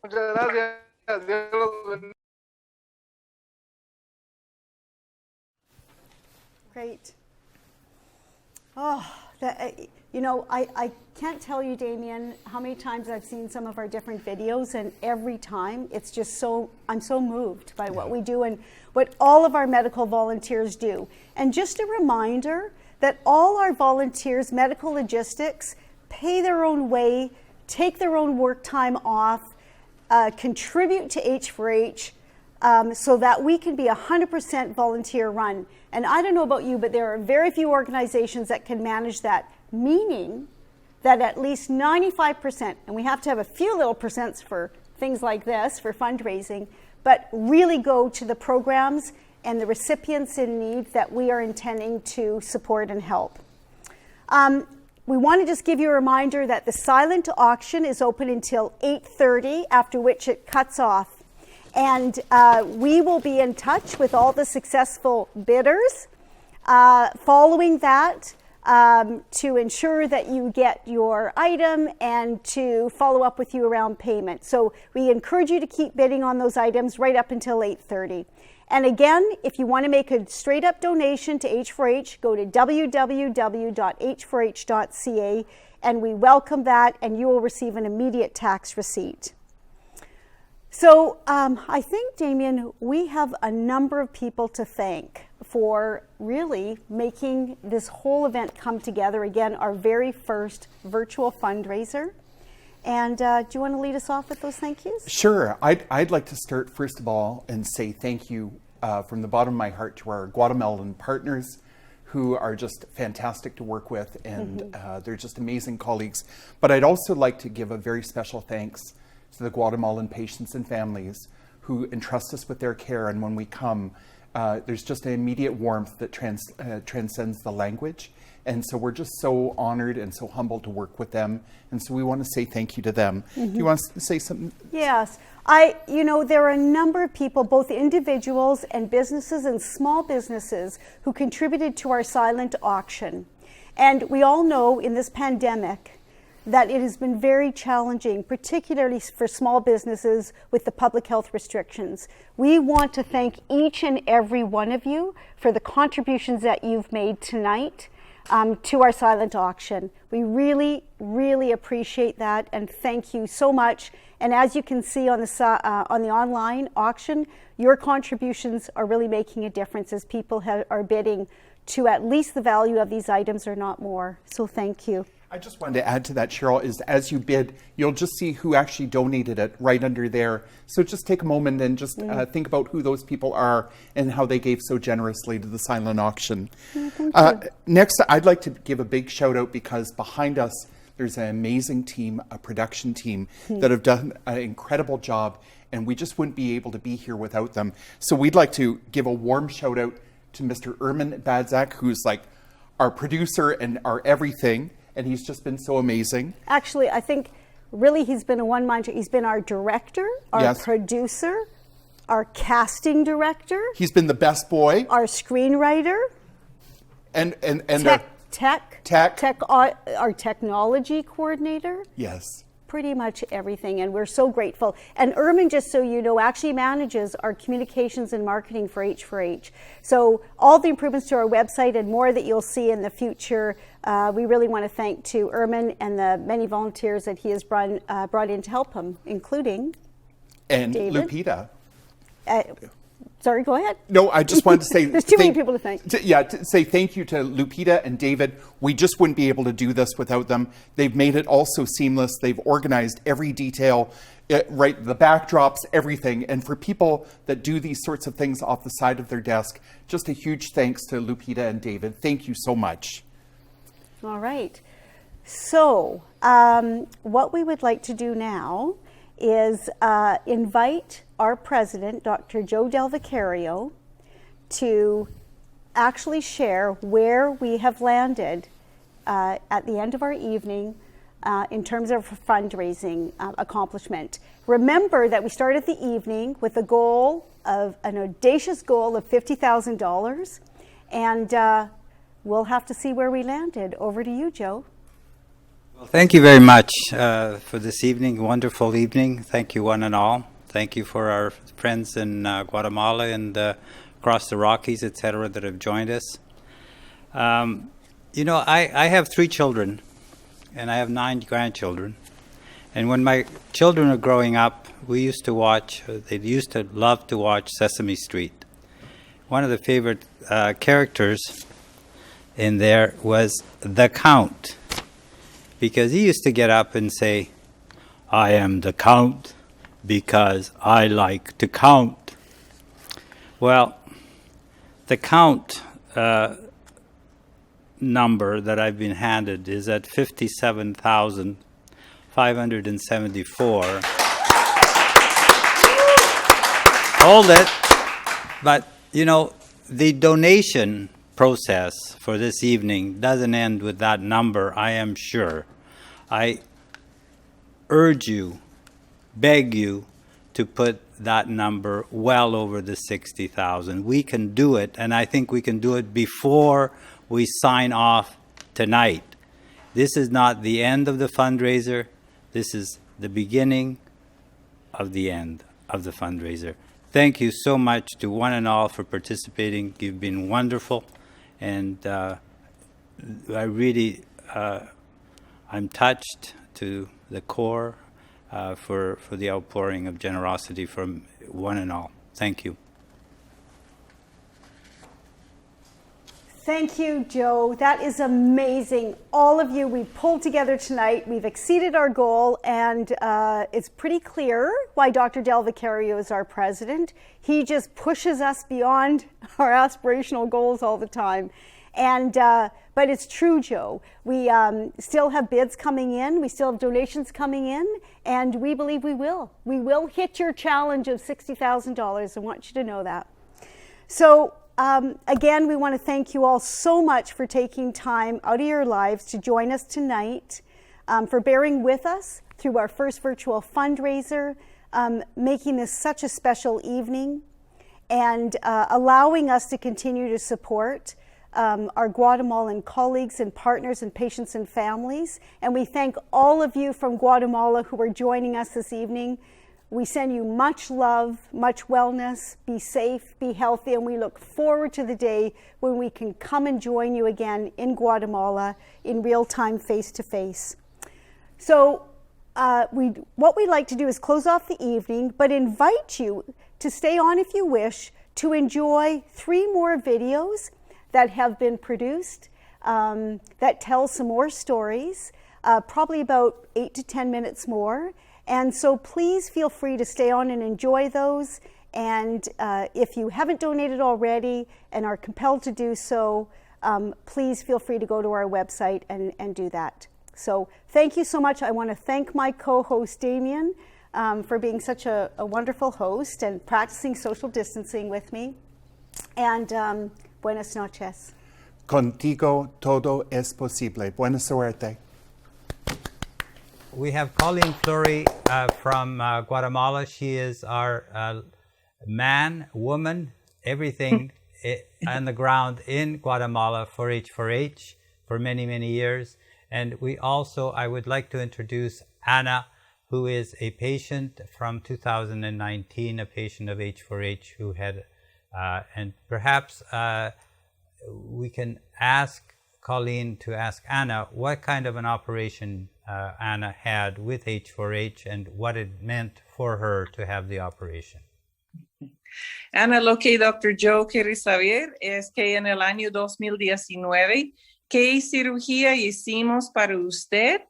Muchas gracias. Dios los bendiga. Great. Oh, I can't tell you, Damian, how many times I've seen some of our different videos, and every time it's just I'm so moved by what we do and what all of our medical volunteers do. And just a reminder that all our volunteers, medical logistics, pay their own way, take their own work time off, contribute to H4H, so that we can be 100% volunteer run. And I don't know about you, but there are very few organizations that can manage that, meaning that at least 95%, and we have to have a few little percents for things like this, for fundraising, but really go to the programs and the recipients in need that we are intending to support and help. We want to just give you a reminder that the silent auction is open until 8:30, after which it cuts off. And we will be in touch with all the successful bidders following that to ensure that you get your item and to follow up with you around payment. So we encourage you to keep bidding on those items right up until 8:30. And again, if you want to make a straight up donation to H4H, go to www.h4h.ca and we welcome that, and you will receive an immediate tax receipt. So I think, Damian, we have a number of people to thank for really making this whole event come together. Again, our very first virtual fundraiser. And do you want to lead us off with those thank yous? Sure. I'd like to start, first of all, and say thank you from the bottom of my heart to our Guatemalan partners, who are just fantastic to work with, and they're just amazing colleagues. But I'd also like to give a very special thanks to the Guatemalan patients and families who entrust us with their care, and when we come, there's just an immediate warmth that transcends the language. And so we're just so honored and so humbled to work with them. And so we want to say thank you to them. Do you want to say something? Yes. There are a number of people, both individuals and businesses and small businesses, who contributed to our silent auction. And we all know in this pandemic that it has been very challenging, particularly for small businesses with the public health restrictions. We want to thank each and every one of you for the contributions that you've made tonight to our silent auction. We really, really appreciate that, and thank you so much. And as you can see on the online auction, your contributions are really making a difference as people are bidding to at least the value of these items or not more. So thank you. I just wanted to add to that, Cheryl, is as you bid, you'll just see who actually donated it right under there. So just take a moment and just think about who those people are and how they gave so generously to the silent auction. Next, I'd like to give a big shout out because behind us, there's an amazing team, a production team that have done an incredible job, and we just wouldn't be able to be here without them. So we'd like to give a warm shout out to Mr. Ermin Badzak, who's like our producer and our everything. And he's just been so amazing. Actually, I think really he's been a one-man. He's been our director, our producer, our casting director. He's been the best boy. Our screenwriter. And our technology coordinator. Yes. Pretty much everything, and we're so grateful. And Ermin, just so you know, actually manages our communications and marketing for H4H. So all the improvements to our website and more that you'll see in the future, we really want to thank to Ermin and the many volunteers that he has brought in to help him, including David. Lupita. Sorry, go ahead. No, I just wanted to say... There's too many people to thank. To say thank you to Lupita and David. We just wouldn't be able to do this without them. They've made it all so seamless. They've organized every detail, right, the backdrops, everything. And for people that do these sorts of things off the side of their desk, just a huge thanks to Lupita and David. Thank you so much. All right. So what we would like to do now is invite our president, Dr. Joe Del Vicario, to actually share where we have landed at the end of our evening in terms of fundraising accomplishment. Remember that we started the evening with an audacious goal of $50,000, and we'll have to see where we landed. Over to you, Joe. Well, thank you very much for this evening, wonderful evening. Thank you one and all. Thank you for our friends in Guatemala and across the Rockies, etc., that have joined us. I have 3 children, and I have 9 grandchildren. And when my children were growing up, they used to love to watch Sesame Street. One of the favorite characters in there was the Count, because he used to get up and say, "I am the Count because I like to count." Well, the count number that I've been handed is at 57,574. Hold it. But, the donation process for this evening doesn't end with that number, I am sure. I urge you, beg you, to put that number well over the 60,000. We can do it, and I think we can do it before we sign off tonight. This is not the end of the fundraiser. This is the beginning of the end of the fundraiser. Thank you so much to one and all for participating. You've been wonderful, and I really, I'm touched to the core for the outpouring of generosity from one and all. Thank you. Thank you, Joe. That is amazing. All of you, we pulled together tonight. We've exceeded our goal, and it's pretty clear why Dr. Del Vicario is our president. He just pushes us beyond our aspirational goals all the time. And but it's true, Joe. We still have bids coming in. We still have donations coming in, and we believe we will. We will hit your challenge of $60,000. I want you to know that. So again, we want to thank you all so much for taking time out of your lives to join us tonight, for bearing with us through our first virtual fundraiser, making this such a special evening, and allowing us to continue to support our Guatemalan colleagues and partners and patients and families. And we thank all of you from Guatemala who are joining us this evening. We send you much love, much wellness, be safe, be healthy, and we look forward to the day when we can come and join you again in Guatemala in real time, face to face. So what we'd like to do is close off the evening, but invite you to stay on if you wish to enjoy 3 more videos that have been produced that tell some more stories, probably about 8 to 10 minutes more. And so please feel free to stay on and enjoy those. And if you haven't donated already and are compelled to do so, please feel free to go to our website and do that. So thank you so much. I want to thank my co-host Damian for being such a wonderful host and practicing social distancing with me. And buenas noches. Contigo todo es posible. Buena suerte. We have Colleen Fleury from Guatemala. She is our man, woman, everything on the ground in Guatemala for H4H for many, many years. And we also, I would like to introduce Anna, who is a patient from 2019, a patient of H4H who had, and perhaps we can ask Colleen to ask Anna what kind of an operation Anna had with H4H and what it meant for her to have the operation. Ana, lo que Dr. Joe quiere saber es que en el año 2019, ¿qué cirugía hicimos para usted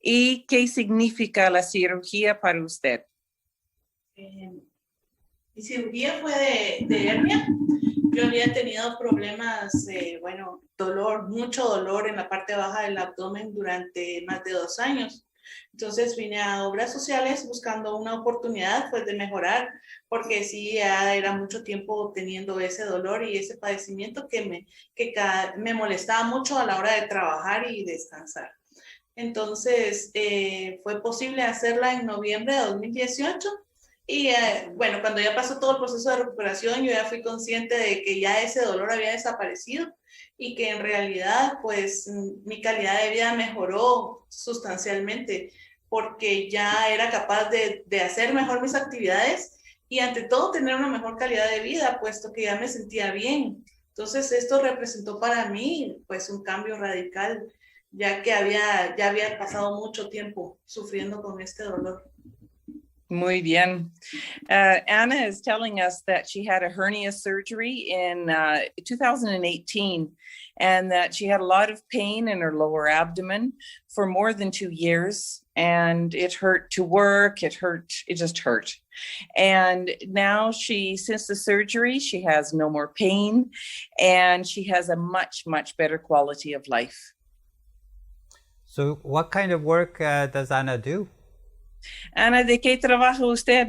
y qué significa la cirugía para usted? Mi cirugía fue de hernia. Yo había tenido problemas, dolor, mucho dolor en la parte baja del abdomen durante más de 2 años. Entonces vine a Obras Sociales buscando una oportunidad pues de mejorar, porque sí ya era mucho tiempo teniendo ese dolor y ese padecimiento que me molestaba mucho a la hora de trabajar y descansar. Entonces fue posible hacerla en noviembre de 2018. Y cuando ya pasó todo el proceso de recuperación, yo ya fui consciente de que ya ese dolor había desaparecido y que en realidad pues mi calidad de vida mejoró sustancialmente porque ya era capaz de hacer mejor mis actividades y ante todo tener una mejor calidad de vida, puesto que ya me sentía bien. Entonces esto representó para mí pues un cambio radical, ya que ya había pasado mucho tiempo sufriendo con este dolor. Muy bien. Anna is telling us that she had a hernia surgery in 2018 and that she had a lot of pain in her lower abdomen for more than 2 years. And it hurt to work, it just hurt. And now since the surgery, she has no more pain and she has a much, much better quality of life. So what kind of work does Anna do? Ana, ¿de qué trabaja usted?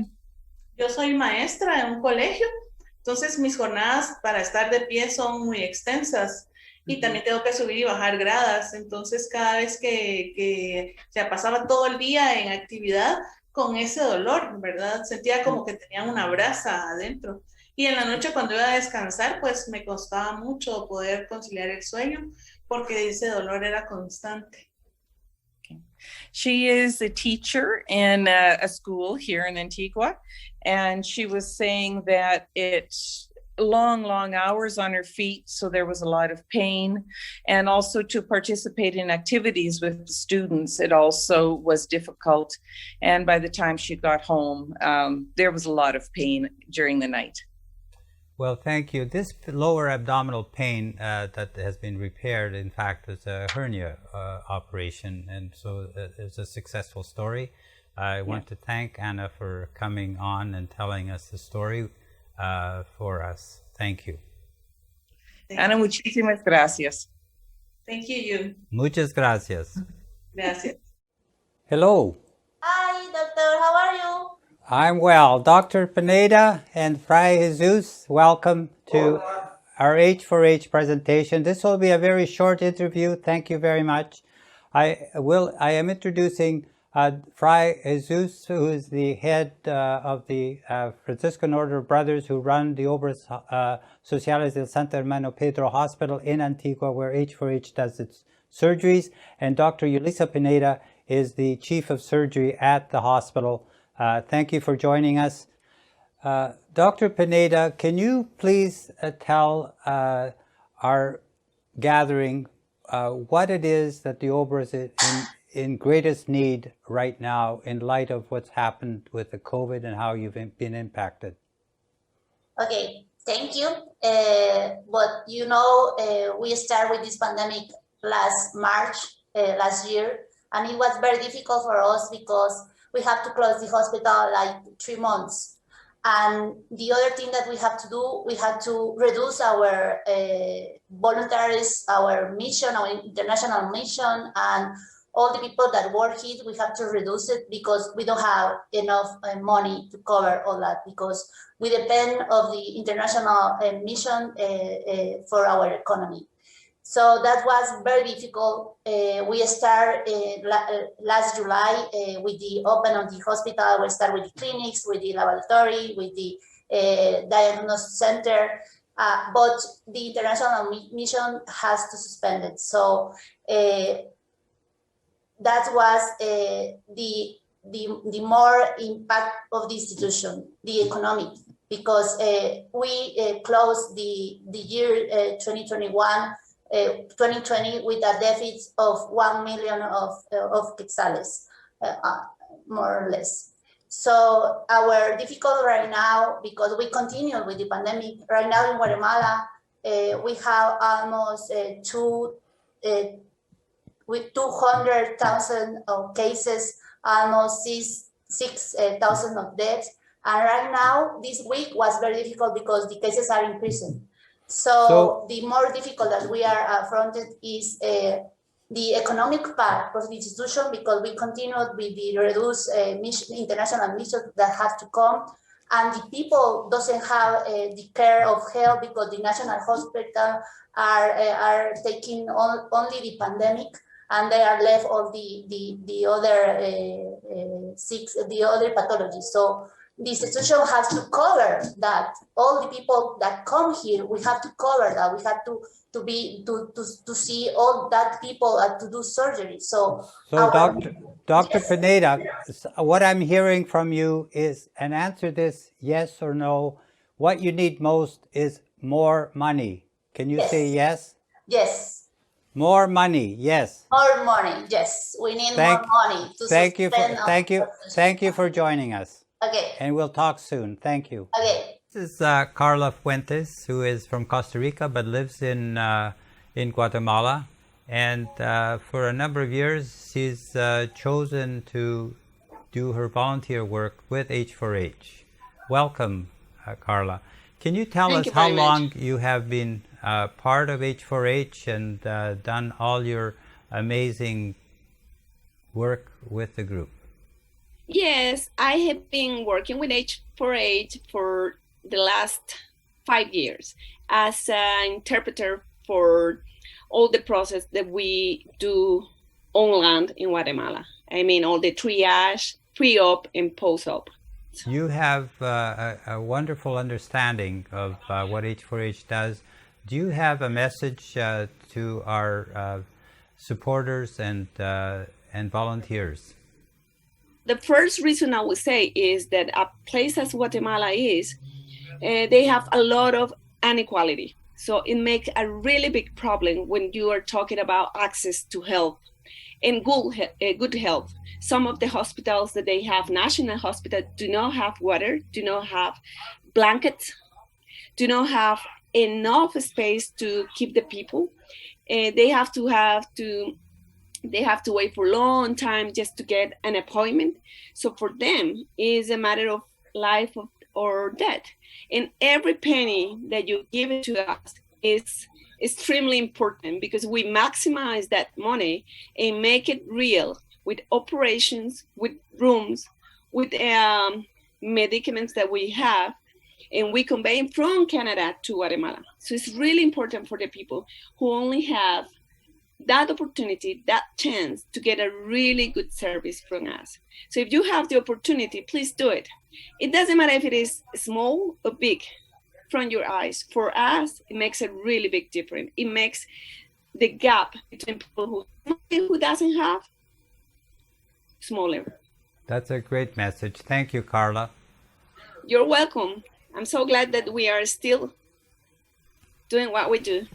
Yo soy maestra en un colegio, entonces mis jornadas para estar de pie son muy extensas y también tengo que subir y bajar gradas, entonces cada vez que pasaba todo el día en actividad con ese dolor, ¿verdad? Sentía como que tenía una brasa adentro y en la noche cuando iba a descansar pues me costaba mucho poder conciliar el sueño porque ese dolor era constante. She is a teacher in a school here in Antigua, and she was saying that it's long hours on her feet, so there was a lot of pain, and also to participate in activities with the students, it also was difficult, and by the time she got home, there was a lot of pain during the night. Well, thank you. This lower abdominal pain that has been repaired, in fact, is a hernia operation, and so it's a successful story. I want to thank Anna for coming on and telling us the story for us. Thank you. Ana, muchísimas gracias. Thank you. Muchas gracias. Gracias. Hello. Hi, doctor. How are you? I'm well. Dr. Pineda and Fray Jesus, welcome to our H4H presentation. This will be a very short interview. Thank you very much. I am introducing Fray Jesus, who is the head of the Franciscan Order of Brothers who run the Obras Sociales del Santo Hermano Pedro Hospital in Antigua, where H4H does its surgeries. And Dr. Yulisa Pineda is the chief of surgery at the hospital. Thank you for joining us. Dr. Pineda, can you please tell our gathering what it is that the Obras is in greatest need right now in light of what's happened with the COVID and how you've been impacted? Okay, thank you. But we started with this pandemic last March, last year, and it was very difficult for us because we have to close the hospital like 3 months. And the other thing that we have to do, we have to reduce our voluntaries, our mission, our international mission, and all the people that work here, we have to reduce it because we don't have enough money to cover all that, because we depend of the international mission for our economy. So that was very difficult. We start last July with the open of the hospital. We start with the clinics, with the laboratory, with the diagnosis center. But the international mission has to suspend it. So that was the more impact of the institution, the economic, because we closed the year 2020 with a deficit of 1 million of quetzales, more or less. So our difficult right now, because we continue with the pandemic, right now in Guatemala, we have almost with 200,000 of cases, almost 6,000 of deaths. And right now, this week was very difficult because the cases are increasing. So the more difficult that we are affronted is the economic part of the institution, because we continue with the reduced international missions that have to come, and the people doesn't have the care of health because the national hospital are taking only the pandemic, and they are left of the other pathologies. So the institution has to cover that. All the people that come here, we have to cover that. We have to see all that people to do surgery. So Dr. Pineda, what I'm hearing from you is, and answer this yes or no, what you need most is more money. Can you say yes? Yes. More money, yes. More money, yes. We need more money to thank you for joining us. Okay. And we'll talk soon. Thank you. Okay. This is Carla Fuentes, who is from Costa Rica but lives in Guatemala. And for a number of years, she's chosen to do her volunteer work with H4H. Welcome, Carla. Can you tell us how long you have been part of H4H and done all your amazing work with the group? Yes, I have been working with H4H for the last 5 years as an interpreter for all the process that we do on land in Guatemala. I mean, all the triage, pre-op and post-op. You have a wonderful understanding of what H4H does. Do you have a message to our supporters and volunteers? The first reason I would say is that a place as Guatemala is, they have a lot of inequality. So it makes a really big problem when you are talking about access to health and good health. Some of the hospitals that they have, national hospitals, do not have water, do not have blankets, do not have enough space to keep the people. They have to wait for a long time just to get an appointment. So for them, it's a matter of life or death. And every penny that you give it to us is extremely important, because we maximize that money and make it real with operations, with rooms, with medicaments that we have, and we convey them from Canada to Guatemala. So it's really important for the people who only have that opportunity, that chance to get a really good service from us. So if you have the opportunity, please do it. It doesn't matter if it is small or big from your eyes. For us, it makes a really big difference. It makes the gap between people who doesn't have smaller. That's a great message. Thank you, Carla. You're welcome. I'm so glad that we are still doing what we do.